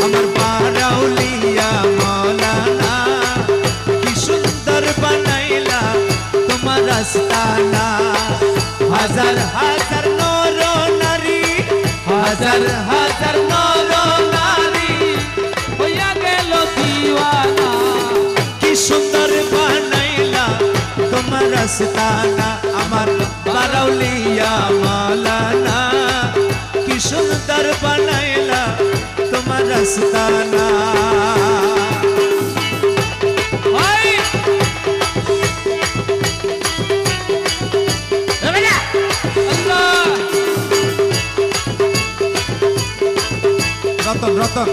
আমার বারাউলিয়া মৌলানা, কি সুন্দর বানাইলা তোমার আস্তানা। হাজার হাজার নর নারী, হাজার হাজার নর নারী, হইয়া গেল দিওয়ানা। কি সুন্দর বানাইলা তোমার আস্তানা। আমার বারাউলিয়া মৌলানা, কি সুন্দর বানাইলা তোমার আস্তানা। ওই আল্লাহ রতন রতন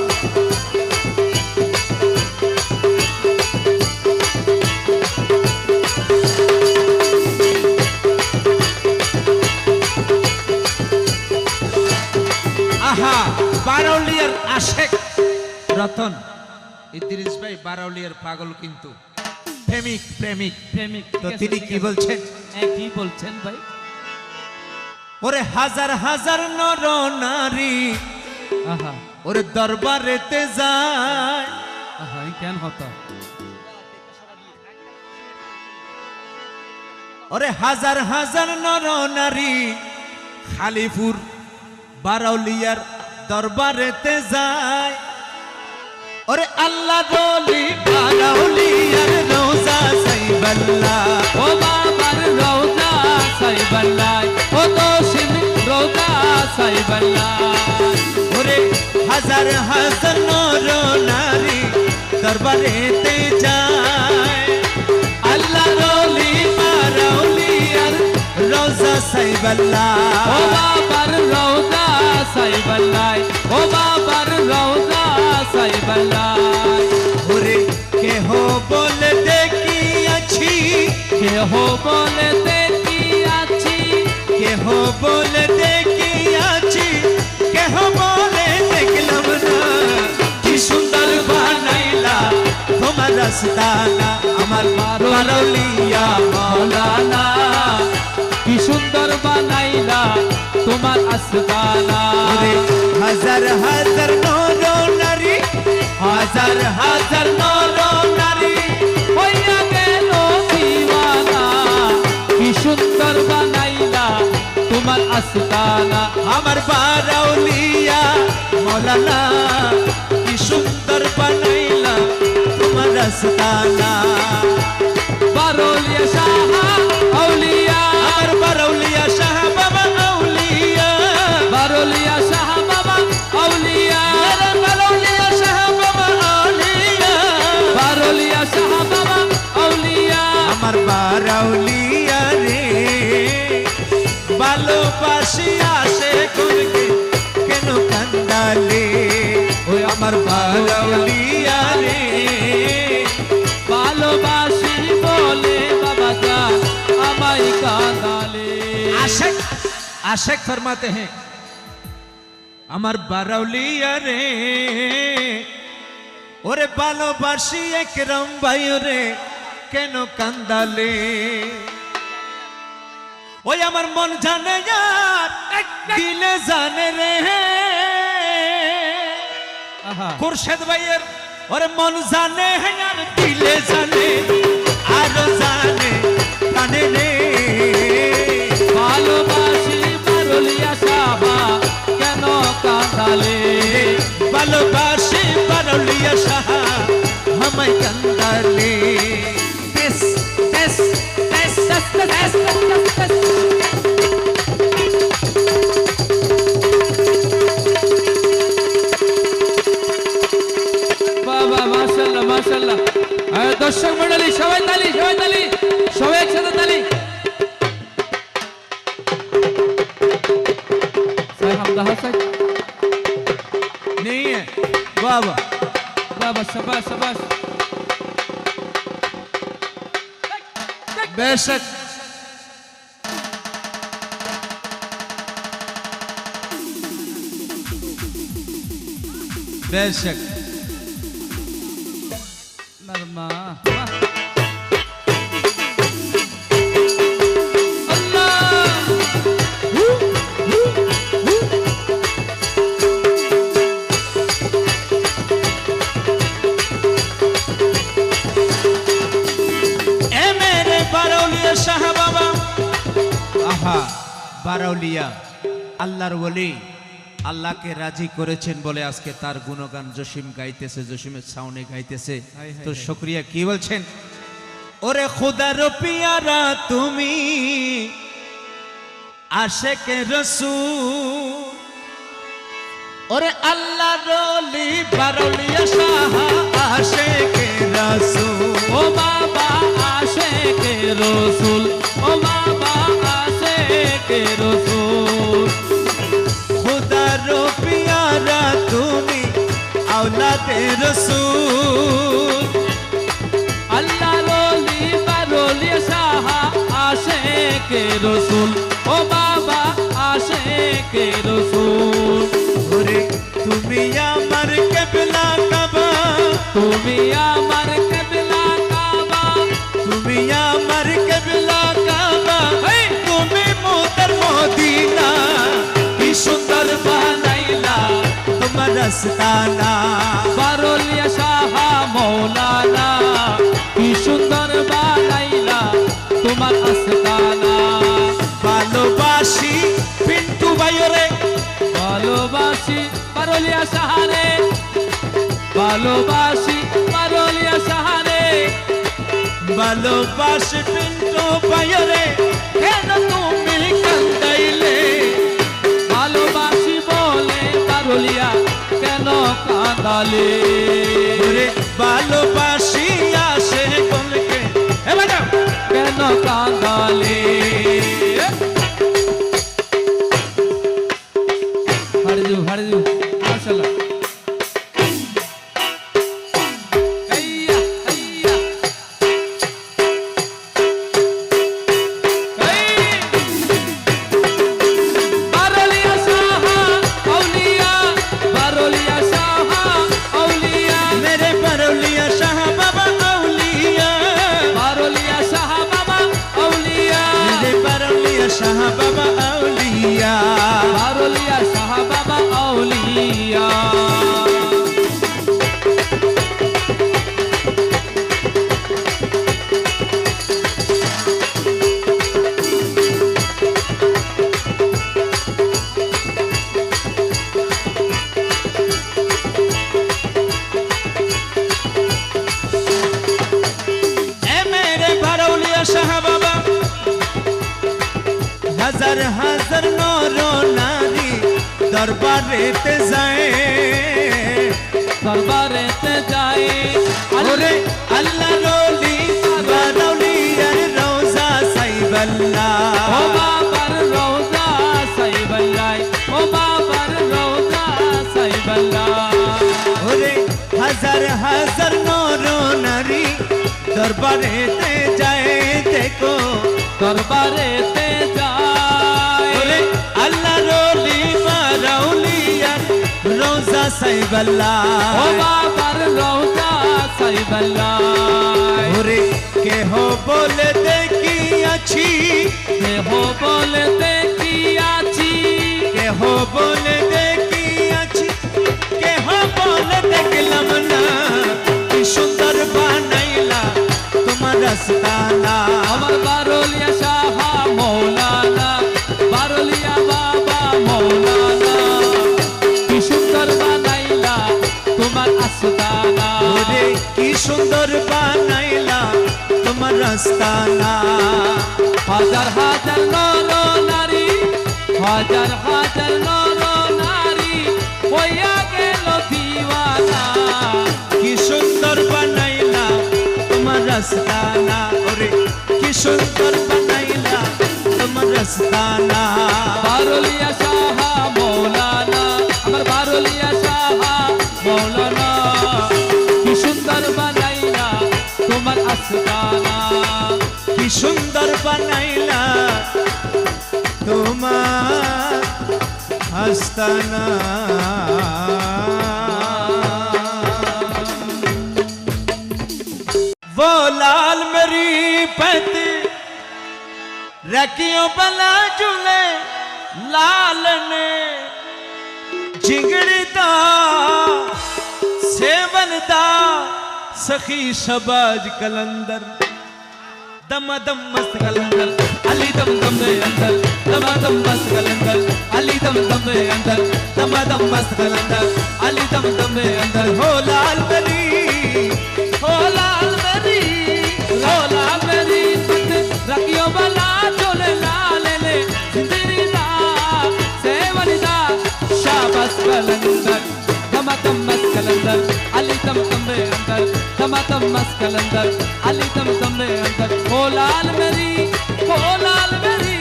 আহা, বারৌলিয়ার আশেক রতন ইদ্রিস ভাই বারৌলিয়ার পাগল, কিন্তু প্রেমিক প্রেমিক। প্রেমিক তো তিনি কি বলছেন? কি বলছেন ভাই? ওরে হাজার হাজার নর নারী, আহা ওরে দরবারেতে যায়, আহা ই কেন হতা ওরে হাজার হাজার নর নারী খালিপুর বারৌলিয়ার দরবারেতে যায়। ওরে আল্লাহ বলি বারৌলিয়ার রোজা সাইবাল্লাহ, ও বাবার রওজা সাইবাল্লাই, ও দোষিন রওজা সাইবাল্লাই। ওরে হাজার হাজার নর নারী দরবারেতে যায়। আল্লাহ বলি বারৌলিয়ার রোজা সাইবাল্লাহ, ও বাবার রওজা সাইবাল্লাই, ও বাবার রওজা সাইবাল্লাই। ওরে কেহ বলে দেখিয়াছি, কেহ বলে দেখিয়াছি, কেহ বলে দেখিয়াছি, কেহ বলে দেখলাম না। কি সুন্দর বানাইলা তোমার আস্তানা। আমার বারৌলিয়া মৌলানা, কি সুন্দর বানাইলা তোমার আস্তানা। ওরে হাজার হাজার নর নারী, হাজার হাজার নর নারী, হইয়া গেল দিওয়ানা। কি সুন্দর বানাইলা তোমার আস্তানা। আমার বারৌলিয়া মৌলানা, কি সুন্দর বানাইলা তোমার আস্তানা। বারৌলিয়া শাহ আউলিয়া, আমার বারৌলিয়া শাহ বাবা আউলিয়া, বারৌলিয়া শাহ বাবা আউলিয়া, আমার বারৌলিয়া শাহ বাবা আউলিয়া, বারৌলিয়া শাহ বাবা আউলিয়া। আমার বারৌলিয়া রে ভালোবাসি আসে করকে কেন কান্দালে। ওই আমার বারৌলিয়া রে ভালোবাসি বলে বাবা জান আমায় কাঁদালে। आशिक आशिक फरमाते हैं আমার বারাউলিয়া রে, ওরে ভালোবাসি একরম ভাই রে কেন কান্দালে। ওই আমার মন জানে यार দিলে জানে রে। আহা খুরশেদ ভাইয়ের ওরে মন জানে আর দিলে জানে আর জানে কানে রে ভালোবাসি পারুলিয়া সাহা কেন কাঁদালে ভালোবাসি পারুলিয়া সাহা আমায় কান্দালে টেস টেস টেস টেস টেস বাবা মাশাআল্লাহ মাশাআল্লাহ দর্শক মণ্ডলী সবাই তালি সবাই একসাথে তালি সাহেব হামদা হাসান नहीं है वाह वाह বাবা শাবাশ শাবাশ बेशक बेशक नरमा अल्लाह ए मेरे बारौलिया शाह बाबा आहा बारौलिया আল্লাহর ওলি আল্লাহকে রাজি করেছেন বলে আজকে তার গুণগান জসিম গাইতেছে জসিমের সাউন্ডে গাইতেছে তো শুকরিয়া কি বলছেন ওরে খুদার পিয়ারা তুমি আশিকে রাসূল ওরে আল্লাহর ওলি বারৌলিয়া শাহ আশিকে রাসূল ও বাবা আশিকে রাসূল ও বাবা আশিকে রাসূল खुदार प्यारा তুমি औलादे रसूल अल्लाह रोली बारोली शाह आशिके रसूल ओ बाबा आशिके रसूल ওরে তুমি আমার কিবলা কাবা তুমি আমার কিবলা কাবা তুমি আমার কিবলা কাবা তুমি মোদের মদিনা কি সুন্দর বানাইলা তোমার রাস্তানা বারোলিয়া শাহ মৌলানা কি সুন্দর বানাইলা তোমার আস্তানা ভালোবাসি পিন্টু ভাইরে ভালোবাসি বারোলিয়া শাহরে ভালোবাসি বারোলিয়া শাহরে ভালোবাসি পিন্টু ভাইরে কেন তুমি কান্দাইলে ভালোবাসি বলে বারোলিয়া কেন কাঁদালে ওরে ভালোবাসি আসে বলকে এ বাজাও কেন কাঁদালে হাড়জু মাশাআল্লাহ আইয়া আইয়া বারোলিয়া শাহ আউলিয়া বারোলিয়া শাহ আউলিয়া मेरे बरौलिया शाह बाबा औलिया बारोलिया शाह बाबा औलिया मेरे बरौलिया शाह बाबा औलिया बारोलिया शाह बाबा औलिया ए मेरे बरौलिया शाह बाबा हजार हजार नौरो नारी दरबारेते जाए दरबारेते जाए ओरे अल्लाह रोली बरौलिया रोजा साईबल्ला ओ बाबर रोजा साईबल्लाई ओ बाबर रोजा साईबल्लाई ओरे हजार हजार नौरो नारी दरबारेते जाए देखो दरबारेते जाए ओरे अल्लाह रोली बरौलिया रोजा साईबल्ला ओ बाबर रोजा साईबल्लाई ओरे के हो बोले देखी अच्छी के हो बोलते की आची के हो बोले देखी अच्छी के हो बोले देखलम ना বানাইলা তোমার রাস্তানা আমার বারুলিয়া শাহ মৌলানা বারুলিয়া বাবা মৌলানা কি সুন্দর বানাইলা তোমার আস্তানা ওরে কি সুন্দর বানাইলা তোমার রাস্তানা হাজার হাজার নর নারী হাজার হাজার নর নারী হইয়া গেল দিওয়ানা কি সুন্দর বানাইলা তোমার রাস্তানা ওরে কি সুন্দর বানাইলা তোমার রাস্তানা বারুলিয়া শাহ মৌলানা আমার বারুলিয়া শাহ মৌলানা কি সুন্দর বানাইলা তোমার আস্তানা কি সুন্দর বানাইলা তোমার আস্তানা वो लाल मेरी पत रखियो बला जुले लाल ने जिगड़दा सेवनदा सखी शबाज कलंदर दम मस्त कलंदर अली दम दम दे अंदर दम मस्त कलंदर अली दम दम दे अंदर दम मस्त कलंदर अली दम दम दे अंदर हो लाल मेरी हो लाल मेरी लो लाल मेरी पत रखियो बला चोले लाल ले जिंदगी दा सेवनदा शाबाश कलंदर दम मस्त कलंदर अली दम दम दे अंदर दम मस्त कलंदर अली दम दम दे अंदर ओ लाल मेरी ओ लाल मेरी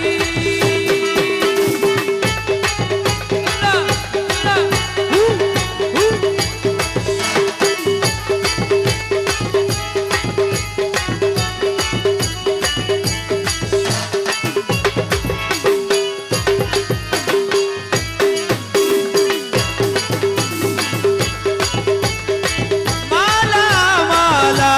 ला ला माला माला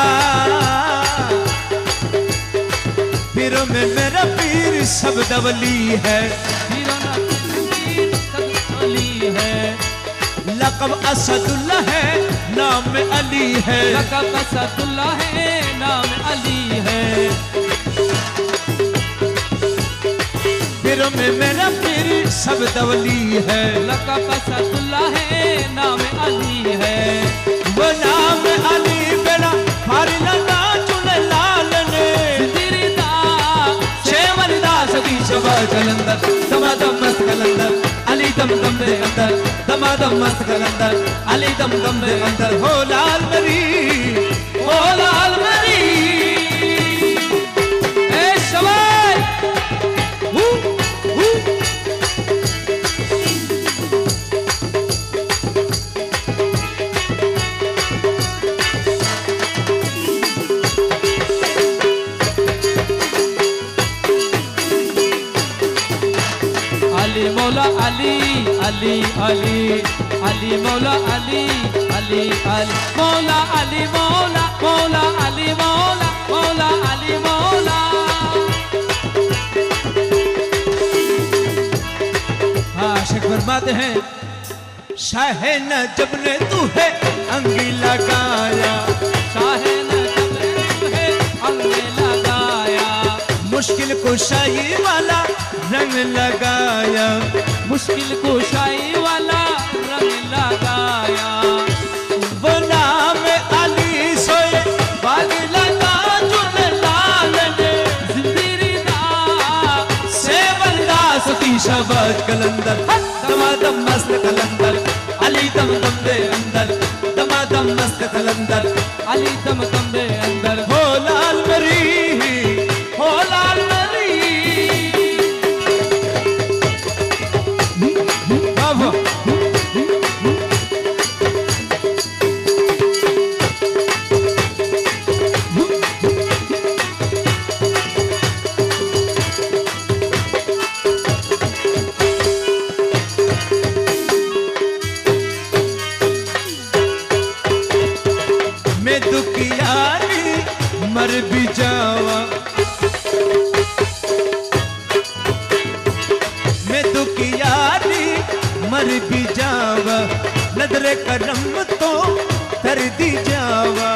फिर में मेरा पीर सब दवली है वीराना पीर सदली है लक़ब असदुल्ला है नाम अली है लक़ब असदुल्ला है नाम अली है फिर में मेरा पीर सब दवली है लक़ब असदुल्ला है नाम अली है वो नाम अली बेड़ा फारिला ना चुने लाल ने जिंदगी शेवनदा सदी शबा कलंदर दम मस्त कलंदर अली दम दे अंदर दम मस्त कलंदर अली दम दे अंदर हो लाल मेरी हो लाल मेरी ए शबाय अली मौला अली अली अली अली मौला अली अली अली मौला अली मौला मौला अली मौला मौला अली मौला हाँ शेख फरमाते हैं शाह नजब ने तू है अंगी लगाया शाहे नजब है अंगे लगाया मुश्किल कुशाई वाला रंग लगाया मुश्किल कुशाई वाला रंग लगाया वो नाम अली सोए बाग लगा चुन लाल ने जिंदगी दा सेवनदा सती शबाज कलंदर दम मस्त कलंदर अली दम दे अंदर दम मस्त कलंदर अली दम दे अंदर हो लाल मेरी हो लाल मेरी बाबा मैं दुखियारी मर भी जावा मैं दुखियारी मर भी जावा नदरे करम तो कर दी जावा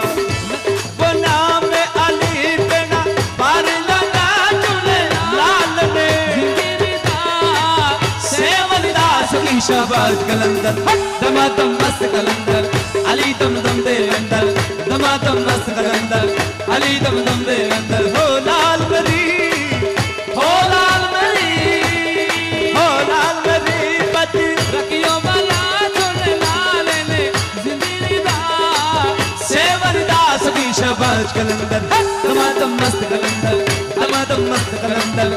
शाबाश कलंदर दमादम मस्त कलंदर अली दम दम दे अंदर दमादम मस्त कलंदर अली दम दम दे अंदर हो लाल मरी हो लाल मरी हो लाल मरी पत रखियो वाला चोले लाल ने जिंदगी दा सेवन दास की शाबाश कलंदर दमादम मस्त कलंदर दमादम मस्त कलंदर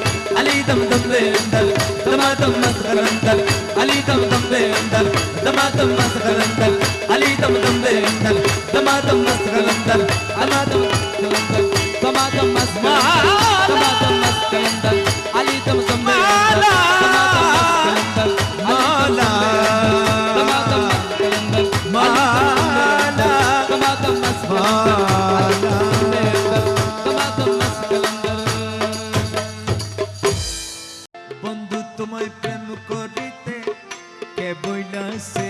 अली दम दम दे अंदर दमादम मस्त कलंदर अली दम दम दे अंदर दमादम मस्त कलंदर अली दम दम दे अंदर दमादम मस्त कलंदर दमादम कलंदर दमादम मस्त दमादम मस्त कलंदर अली दम दम दे अंदर माला दमादम मस्त कलंदर माला दमादम मस्त कलंदर दमादम मस्त कलंदर বন্ধু তোমায় প্রেম করিতে কে বইলাছে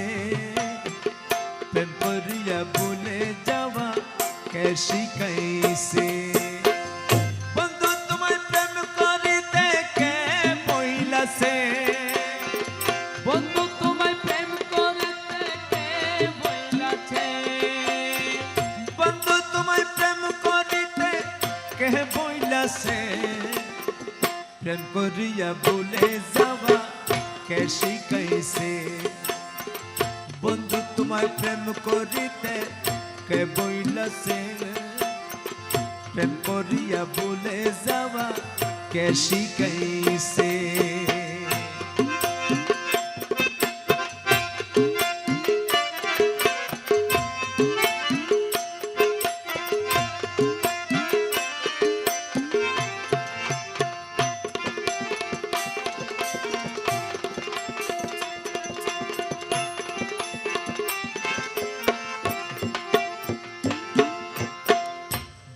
প্রেম করিয়া ভুলে যাওয়া কে শিখাইছে বন্ধু তোমায় প্রেম করিতে কে বইলাছে বন্ধু তোমায় প্রেম করিতে কে বইলাছে বন্ধু তোমায় প্রেম করিতে কে বইলাছে প্রেম করিয়া ভুলে যাওয়া কে শিখাইছে বন্ধু তোমায় প্রেম করিতে কে বইলাছে প্রেম করিয়া ভুলে যাওয়া কে শিখাইছে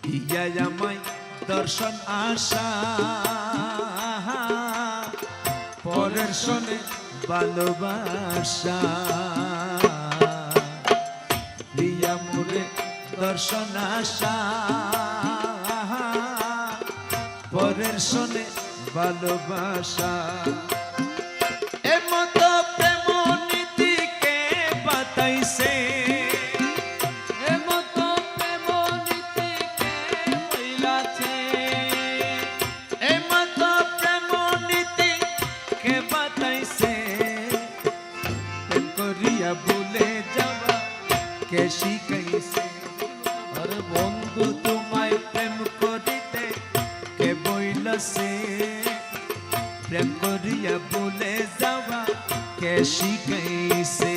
দিয়া আমায় দর্শন আশা পরের শোনে ভালোবাসা দিয়া মোরে দর্শন আশা পরের শোনে ভালোবাসা এমত প্রেম নীতিকে বাতাইছে এমতো প্রেম নীতি কে বইলাছে এমত প্রেম নীতি কে বাতাইছে প্রেম করিয়া ভুলে যাওয়া কে শিখাইছে আরে বন্ধু তোমায় প্রেম করিতে কে বইলাছে প্রেম করিয়া ভুলে যাওয়া কে শিখাইছে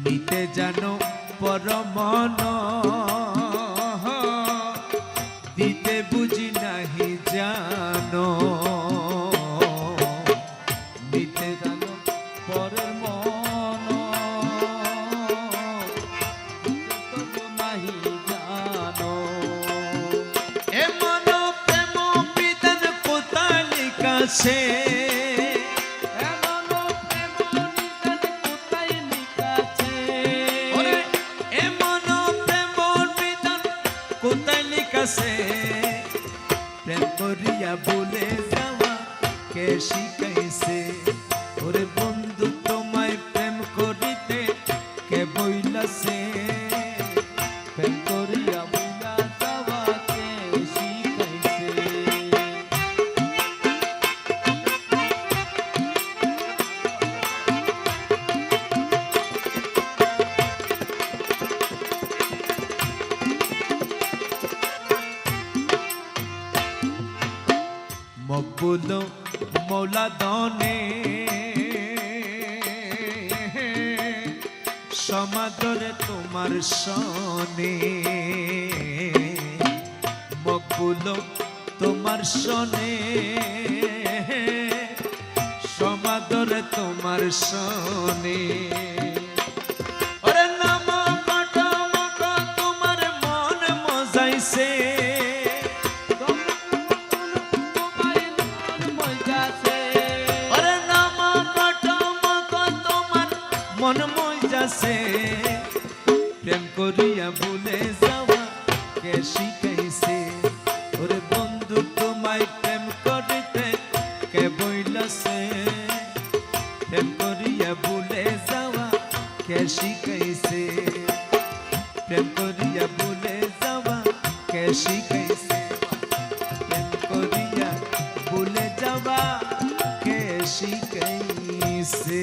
নিতে জানো পরমন দিতে বুঝি নাহি জানো নিতে জানো পরের মন তবু নাহি জানো এমন প্রেম বিধান কোথায় লিখাছে এমন প্রেম নিদান কোথায় লিখাছে ওরে এমন প্রেম বিধান কোথায় লিখাছে প্রেম করিয়া ভুলে যাওয়া কে শিখাইছে ওরে বন্ধু তোমায় প্রেম করিতে কে বইলাছে প্রেম করিয়া বইলা যাওয়াকে শিখাইছে মকবুল মৌলা দনে সমাদরে তোমার সনে মকবুল তোমার সনে সমাদরে তোমার সনে ওরে নাম কাটা মাকা তোমার মন মজাইছে তোমায় মন মজাছে ওরে নাম কাটা से प्रेम करिया भूले जावा के शिखाइছে ওরে বন্ধু তোমায় প্রেম করিতে কে বইলাছে প্রেম করিয়া ভুলে যাওয়া কে শিখাইছে প্রেম করিয়া ভুলে যাওয়া কে শিখাইছে প্রেম করিয়া ভুলে যাওয়া কে শিখাইছে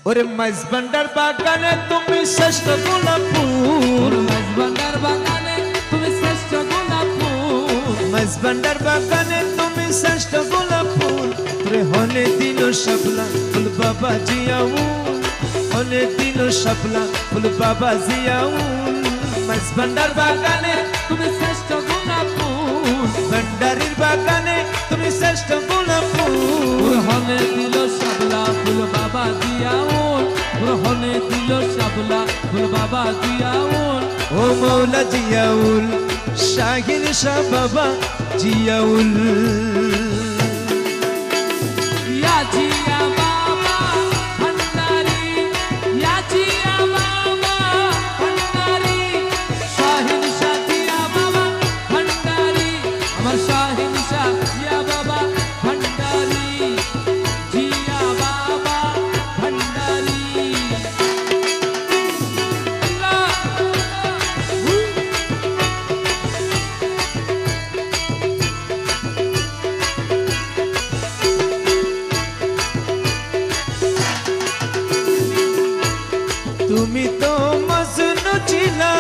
ওরে মাইজবান্ডার বাগানে তুমি শ্রেষ্ঠ গোলাপ ফুল মাঝবান্ডার বাগানে তুমি শ্রেষ্ঠ গোলাপ ফুল মাইজবান্ডার বাগানে তুমি শ্রেষ্ঠ গোলাপ ফুল রে হলে দিল শাপলা ফুল বাবা জিয়াউল হলে দিল শাপলা ফুল বাবা জিয়াউল মাইজবান্ডার বাগানে তুমি শ্রেষ্ঠ গোলাপ ফুল ভান্ডারির বাগানে তুমি শ্রেষ্ঠ গোলাপ ফুল হনে দিল শাপলা ফুল বাবা জিয়াউল হনে দিল শাপলা ফুল বাবা জিয়াউল ও মৌলা জিয়াউল শাহিন শাহ বাবা জিয়াউল ইয়া জিয়া বাবা ভান্ডারি ইয়া জিয়া বাবা ভান্ডারি শাহিন শাহ জিয়া বাবা ভান্ডারি আমার শাহিন শাহ জিয়া বাবা ভান্ডারি জিয়া বাবা ভান্ডারি তুমি তো মজনু ছিলা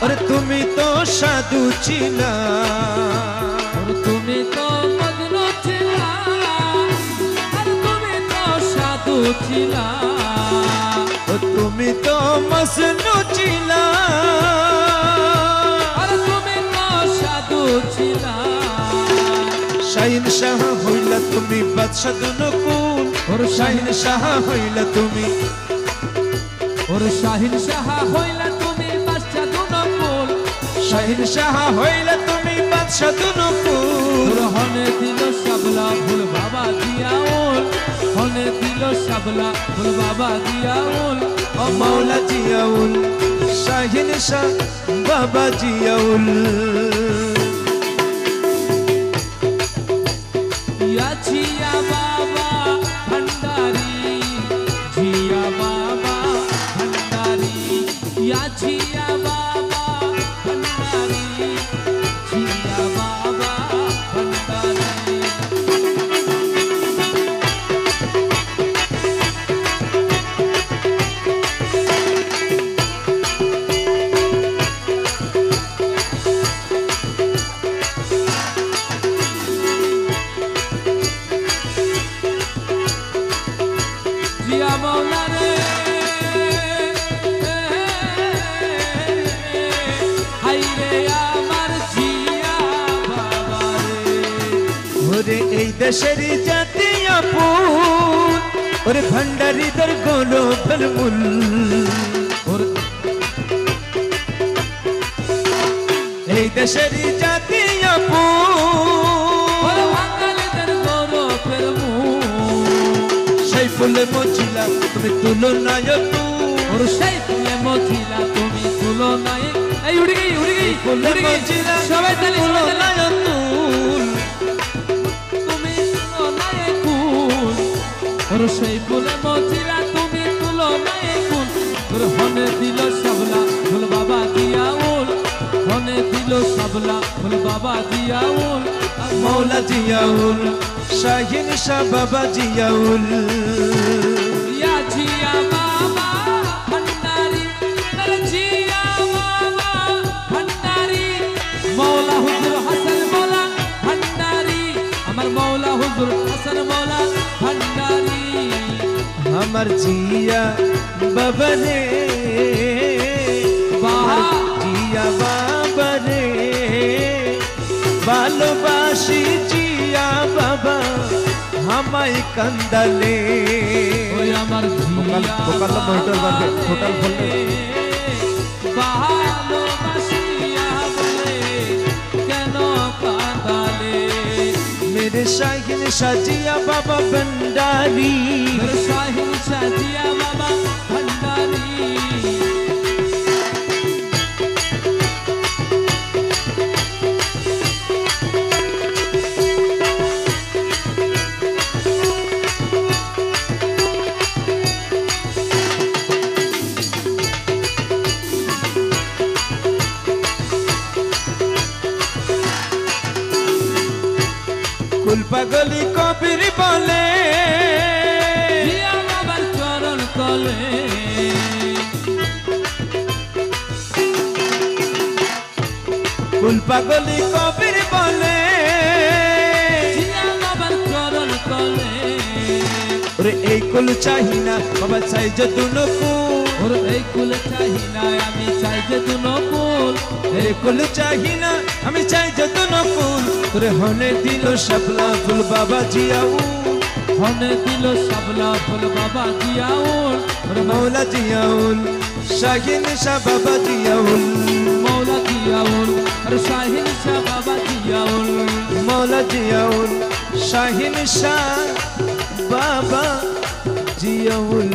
আরে তুমি তো সাধু ছিলা তুমি তো মজনু ছিলা আর তুমি তো সাধু ছিলা ও তুমি তো মজনু ছিলা আর তুমি তো সাধু ছিলা শাহিন শাহ হইলা তুমি বাদশাহ দুনকুল ওর শাহিন শাহ হইলা তুমি ওর শাহিন শাহ হইলা তুমি বাদশা দুনকুল শাহিন শাহ হইলা তুমি বাদশাহ দুনকুল তোর হনে দিল শাবলা ফুল বাবা জিয়াউল হনে দিল শাবলা ফুল বাবা জিয়াউল ও মৌলা জিয়াউল শাহিন শাহ বাবা জিয়াউল ইয়া জিয়া বাবা ভান্ডারি জিয়া বাবা ভান্ডারি ইয়া জিয়া বাবা ভান্ডারি জিয়া বাবা ভান্ডারি জিয়া মাওলা রে হাই রে আমার জিয়া বাবা রে ওরে এই দেশের জাতীয় ফুল ওরে ভান্ডারিদের গোলাপের মূল এই দেশের জাতীয় ফুল ওরে বাঙালিদের গৌরবের মুখ সেই ফুলে মজিলা তুমি তুলনায় ওর সেই ফুলে মজিলা তুমি তুলনায় এই উড়ে গই ফুলে মজিলা সবাই তালি তুলনায় তুল তুমি তুলনায় কুল ওর সেই ফুলে মজিলা তুমি তুলনায় কুল ওর হনে দিল শাবলা ফুল বাবা জিয়াউল হনে দিল শাবলা ফুল বাবা জিয়াউল মৌলা জিয়াউল শাহিন শাহ বাবা জিয়াউল ইয়া জিয়া বাবা ভান্ডারি তার জিয়া বাবা ভান্ডারি মৌলা হুজুর হাসান মৌলা ভান্ডারি আমার মৌলা হুজুর হাসান মৌলা ভান্ডারি আমার জিয়া বাবা রে বাহ জিয়া বাবা রে ভালোবাসি জিয়া বাবা আমায় কান্দালে ওই আমার জিয়া ভোকাল মনিটর বাজে টোটাল বললে ভালোবাসিয়া বলে কেন কাঁদালে मेरे शाहिन शाह जिया बाबा भंडारी मेरे शाहिन জিয়া বাবা ভান্ডারি কুল পাগলি কবির বলে জিয়া বাবার চরণ তলে কুল পাগলি কবির বলে জিয়া বাবার চরণ তলে ওরে এই কুল চাহি না বাবা চাই যদুন কুল ওর এই কুল চাই না আমি চাই যে দুনো কুল এই কুল চাহি না আমি চাই যদুন কুল তোরে হনে দিল শাপলা ফুল বাবা জিয়াউল হনে দিল শাপলা ফুল বাবা জিয়াউল ওরে মৌলা জিয়াউল শাহিন শাহ বাবা জিয়াউল মৌলা জিয়াউল আর শাহিন শাহ বাবা জিয়াউল মৌলা জিয়াউল শাহিন শাহ বাবা জিয়াউল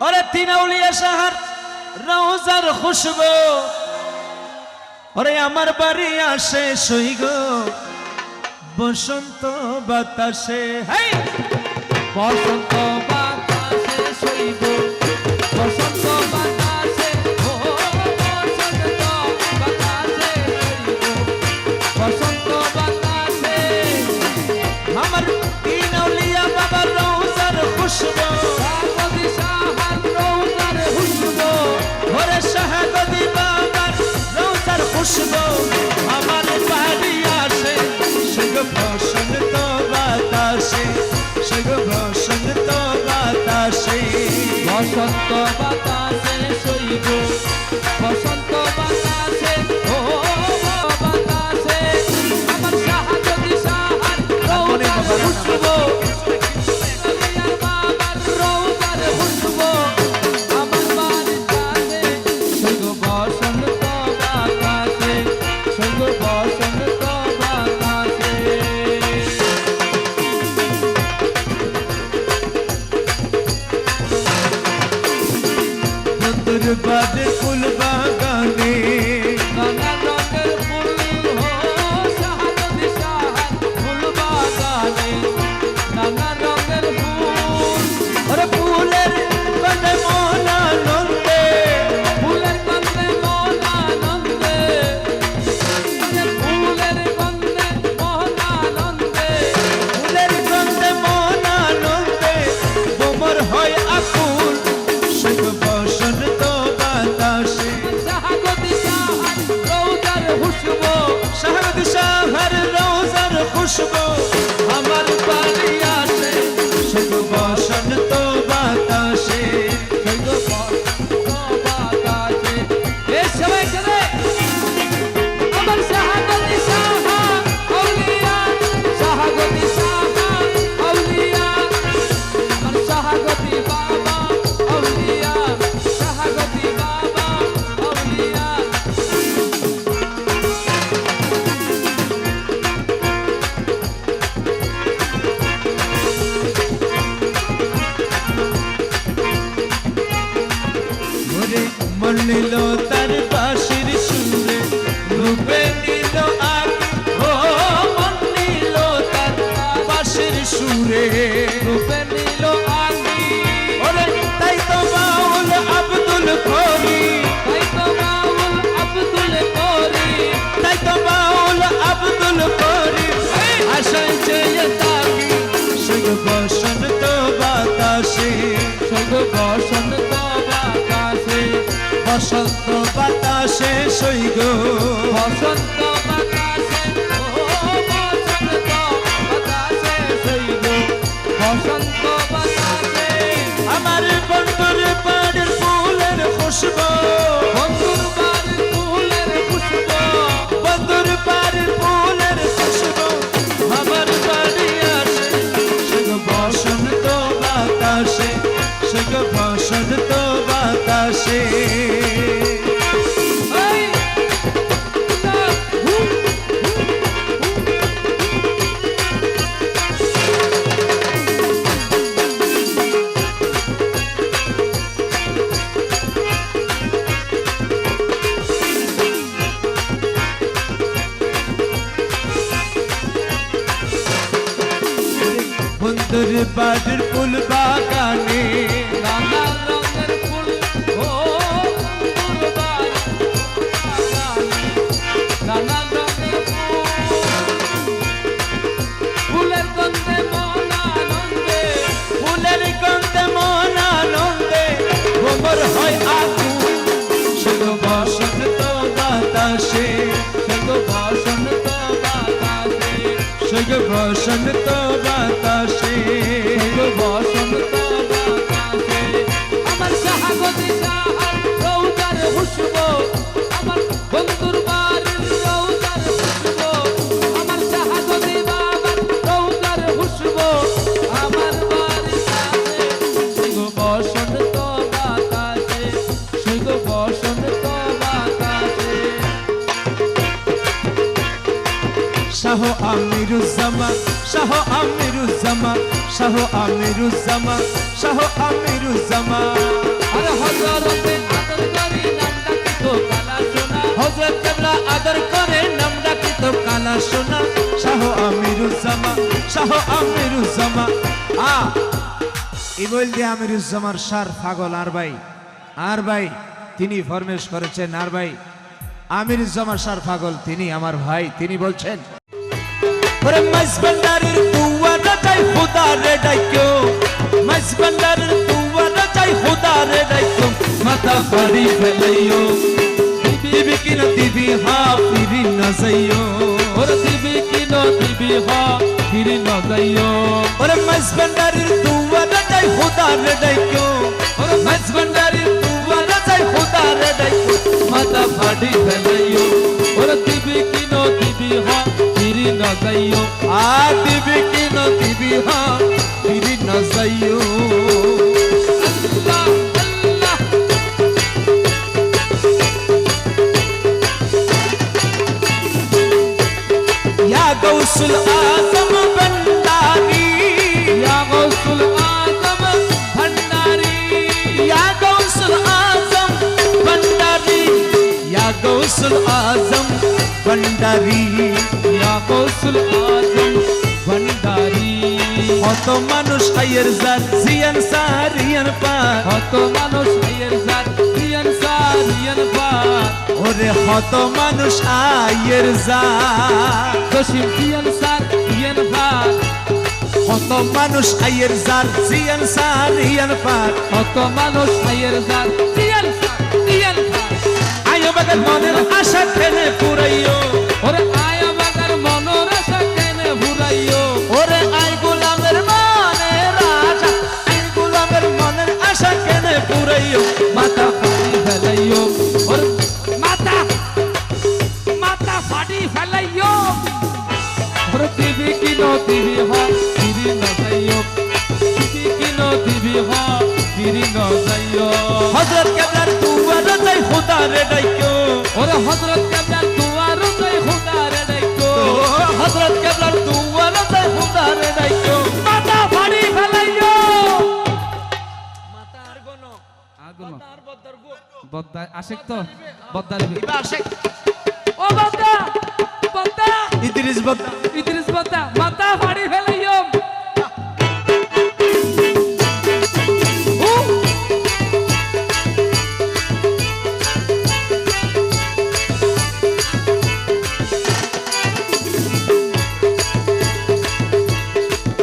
ওরে তিন আউলিয়া শাহর রওজার খুশবু ওরে আমার বাড়ি আসে সইগ বসন্ত বাতাসে হেই বসন্ত বাতাসে শৈব বসন্ত বাতাসে ও বসন্ত বাতাসে শৈব বসন্ত বাতাসে আমার তিন আউলিয়া বাবার রওজার খুশবু সাগদি সাহার রৌদার হুসবো ওরে শাহগদি বাবার রওজার খুশবু আমার বাড়ি আসে সইগ বসন্ত বাতাসে সইগ বসন্ত বাতাসে বসন্ত বাতাসে শৈব বসন্ত বাতাসে ও বাতাসে আমার সাহায্যদি সাহার রৌদার হুসবো বাবার রৌদার হুসবো আমার বাড়ির কাছে শৈব বসন্ত বাতাসে শৈব বসন্ত বাতাসে বন্ধুর বাদে ফুল বাগানে নানা রঙের ফুল হো সাহায্যদি সাহার ফুল বাগানে নানা রঙের ফুল ওরে ফুলের গন্ধে মন আনন্দে ফুলের গন্ধে মন আনন্দে ফুলের গন্ধে মন আনন্দে ফুলের গন্ধে মন আনন্দে বোমর হয় আকুল সইগ বসন্ত বাতাসে সাহাগতি সাহার রৌদার হুসবো শাহদ শাহর রওজার খুশবু আমার বাড়ি আসে সইগ বসন্ত বাতাসে শৈব বসন্ত বাতাসে এ সবাই চলে আমার সাহাগতি সাহা আউলিয়া সাহাগতি সাহা আউলিয়া আমার সাহাগতি বাবা আউলিয়া সাহাগতি বাবা আউলিয়া ওরে মন নিল তার বাঁশির সুরে রূপে নিল আগে ও মন নিল তার বাঁশির সুরে রূপে নীল আঙ্গি ওরে তাই তো বাউল আব্দুল করি তাই তো বাউল আব্দুল করি তাই তো বাউল আব্দুল করি আশায় চেয়ে থাকি সইগ বসন্ত বাতাসে সৈব বসন্ত বাতাসে বসন্ত বাতাসে সইগ বসন্ত বাতাসে ও বসন্ত বাতাসে শৈব বসন্ত বাতাসে আমার বন্ধুর বাড়ির ফুলের খুশবু বন্ধুর বাড়ির ফুলের খুশবো বন্ধুর বাড়ির ফুলের খুশবু আমার বাড়ি আসে সইগ বসন্ত বাতাসে সইগ বসন্ত বাতাসে এই না হু দরবারের ফুল বাগানে নানা রঙের ফুল ও দরবার বাগানে নানা রঙের ফুলের গন্ধে মন আনন্দে ফুলের গন্ধে মন আনন্দে ভ্রমর হয় আগুন শুধু বসন্ত বাতাসে শুধু বসন্ত বাতাসে শুধু বসন্ত বাতাসে শুধু বসন্ত বাতাসে আমার শাহাগতি শাহার রৌদার খুশবু আমার বন্ধুর বাড়ির রৌদার খুশবু আমার শাহাগতি বাবার রৌদার খুশবু আমার বাড়ির কাছে শুধু বসন্ত বাতাসে শুধু বসন্ত বাতাসে শাহ আমিরুজ্জামান শাহ আমিরুজ্জামান শাহ আমিরুজ্জামান শাহ আমিরুজ্জামান আরে হযরতে আদর করি নামটা কি তো কালা সোনা হযরত কেবলা আদর করে নাম ডাকি তো কালা সোনা শাহ আমিরুজ্জামান শাহ আমিরুজ্জামান ইবল দিয়ে আমিরুজ্জামান সার পাগল আর ভাই তিনি ফরমেশ করেছেন আর ভাই আমিরুজ্জামান সার পাগল তিনি আমার ভাই তিনি বলছেন ওরে মাইজবান্ডারের দুয়ারা যাই খোদা রে ডাইকো মাইজবান্ডারের দুয়ারা যাই খোদা রে ডাইকো মাথা ফাড়ি ফেলাইও দিবি কিনা দিবি হা ফিরি না যাইও ওরে দিবি কি ন দিবি হা ফিরি ন যাইও ওরে মাইজবান্ডারের দুয়ারা যাই খোদা রে ডাইকো ওরে মাইজবান্ডারের দুয়ারা যাই খোদা রে ডাইকো মাথা ফাড়ি ফেলাইও ওরে দিবি কি ন দিবি হা ফিরি ন যাইও দিবি কিনা দিবি হা ফিরি না যাইও আল্লাহ আল্লাহ ইয়া গৌসুল আজম ভন্ডারি ইয়া গৌসুল আজম ভন্ডারি ইয়া গৌসুল আজম ভন্ডারি ইয়া গৌসুল আজম ভন্ডারি ইয়া গৌসুল আজম ভন্ডারি কত মানুষ আয়ের জাত জিয়ান সারিয়ান পার কত মানুষ আয়ের জাত রিয়ান সারিয়ান পার ওরে কত মানুষ আয়ের জাত দশিম রিয়ান সার রিয়ান পার কত মানুষ আয়ের জাত জিয়ান সারিয়ান পার কত মানুষ আয়ের জাত রিয়ান সার রিয়ান পার আয়ো বাগান মনের আশা টেনে পুরাইও ওরে আয়া বাগার মনোর আশা কেনে ভুরাইও ওরে আই গোলামের মনের আশা আই গোলামের মনের আশা কেনে পুরাইও মাথা ফাটি ফেলাইও ওরে মাথা মাথা ফাটি ফেলাইও ওরে দিবি কি ন দিবি হা ফিরি ন যাইও দিবি কি ন দিবি হা ফিরি ন যাইও হযরত কেবলার দুয়ারা যাই খোদা রে ডাইকো ওরে হযরত কেবলার দুয়ার যাই খোদা রে ডাইকো হযরত কেবলার দুয়ারা যাই খোদা রে ডাইকো মাথা ফাটি ফেলাইও মাতা আর গনো আগুন আর বদর গো বদ্দা আশেক তো বদ্দারিবি ইবা আসে ও বদ্দা বদ্দা ইদ্রিস বদা ইদ্রিস বদ্দা মাথা ফাটি ফেলাইও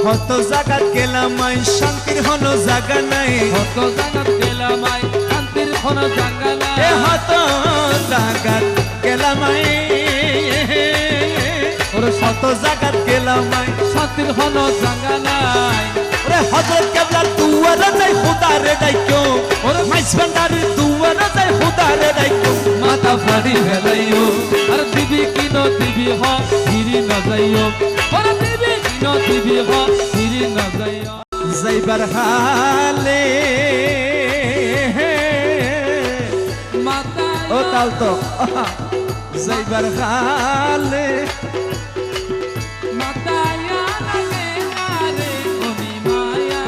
কত জাগাত গেলাম আই শান্তির হলো জাগা নাই কত জাগাত গেলাম আই শান্তির কোনো জায়গা নাই এ হত জাগাত গেলাম আই ওরে কত জাগাত গেলাম আই শান্তির কোনো জায়গা নাই ওরে হযরত কেবলার দুয়ারা যাই খোদা রে ডাইকো ওরে মাইজবান্ডারের দুয়ারা যাই খোদা রে ডাইকো মাথা ফাটি ফেলাইও আর দিবি কি ন দিবি হ ফিরি ন যাইও ওরে দিবি কি ন দিবি হ ফিরি ন যাইও যাইবার হালে মাথা ও তাল তো যাইবার হালে মাথা লাগে রে ওনি মায়া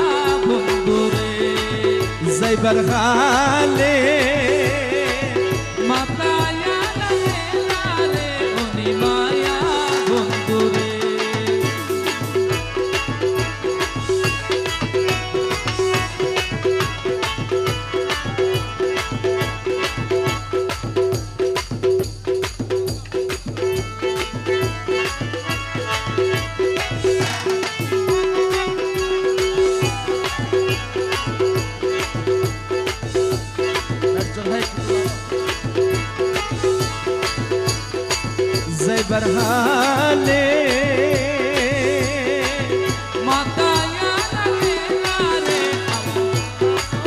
বন্ধুরে যাইবার হালে মাথা লাগে রে ওনি মায়া বন্ধুরে যাইবার হালে মাতায়া লাগে না রে আমার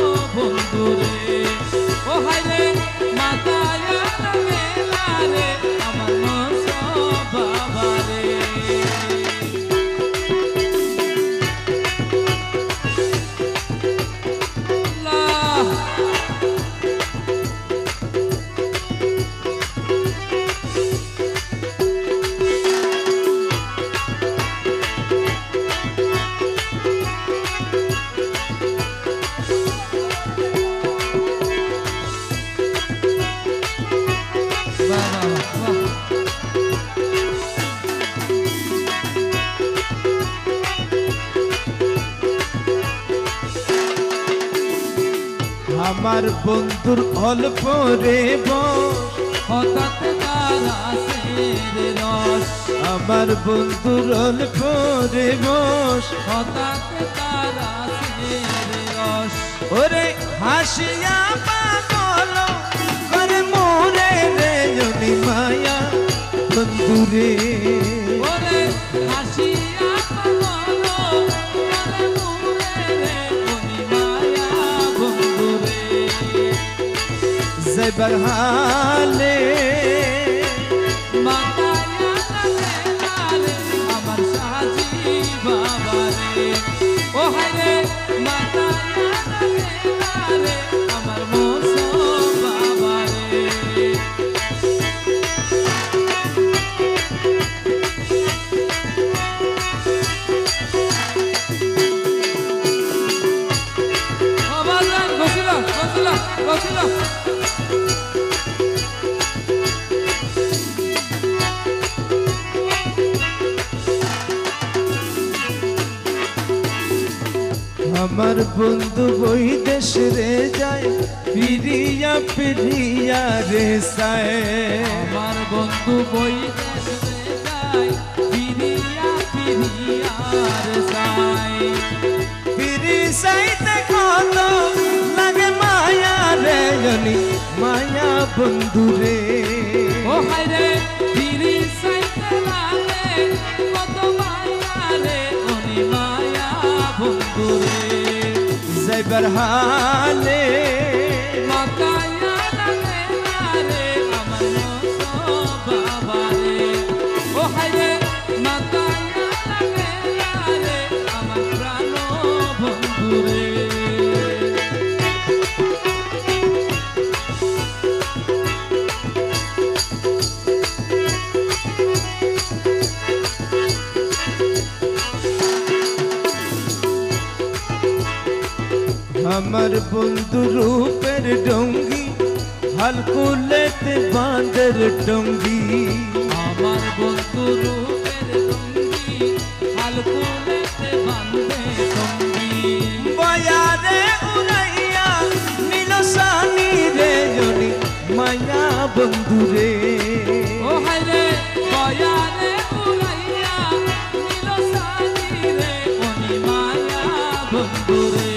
ও বন্ধু রে ও হায় রে মাতায়া লাগে না রে আমার মনসব বাবা রে আল্লাহ বাহ বাহ বাহ আমার বন্ধুর অল্প রে বস হঠাৎ তার আসের রস আমার বন্ধুর অল্প রে বস হঠাৎ তার আসের রস ওরে হাসিয়া পাগল করে মোরে রে জনি মায়া বন্ধুরে ওরে হাসিয়া পাগল করে মোরে রে মনি মায়া বন্ধুরে যাইবার হালে মাতায়া লাগে না রে আমার সাজি বাবা রে ও হায় রে মাতায়া লাগে না রে আমার মনসব বাবা রে বাবাজান বসিলা বসিলা বসিলা আমার বন্ধু বই দেশ রে যায় ফিরিয়া ফিরিয়া রে সায় আমার বন্ধু বই দেশে যায় ফিরিয়া ফিরিয়া রে সাই ফিরি সাইতে কত লাগে মায়া রে জনি মায়া বন্ধু রে ও হায় রে ফিরি সাইতে লাগে কত মায়া রে ওনি মায়া বন্ধু রে যাইবার হালে মাতায়া লাগে না রে আমার মনসব বাবা রে ও হায় রে মাতায়া লাগে না রে আমার প্রাণ বন্ধু রে আমার বন্ধু রূপের ডঙ্গি হালকুলেতে বাঁধের ডঙ্গি আমার বন্ধু রূপের লুঙ্গি হালকুলেতে বাঁধে টঙ্গি বয়ারে উড়াইয়া নীলসানি রে জনি মায়া বন্ধু রে ও হায় রে বয়ারে উড়াইয়া নীল সানি রে ওনি মায়া বন্ধু রে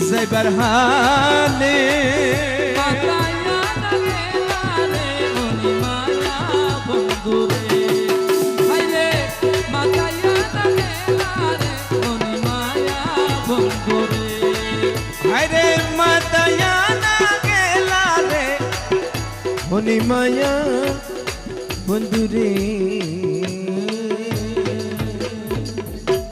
যাইবার হালে মাতায়া লাগে না রে ওনি মায়া বন্ধু রে হায় রে মাতায়া লাগে না রে ওনি মায়া বন্ধু রে আরে মাতায়া না গেলা রে মনি মায়া বন্ধু রে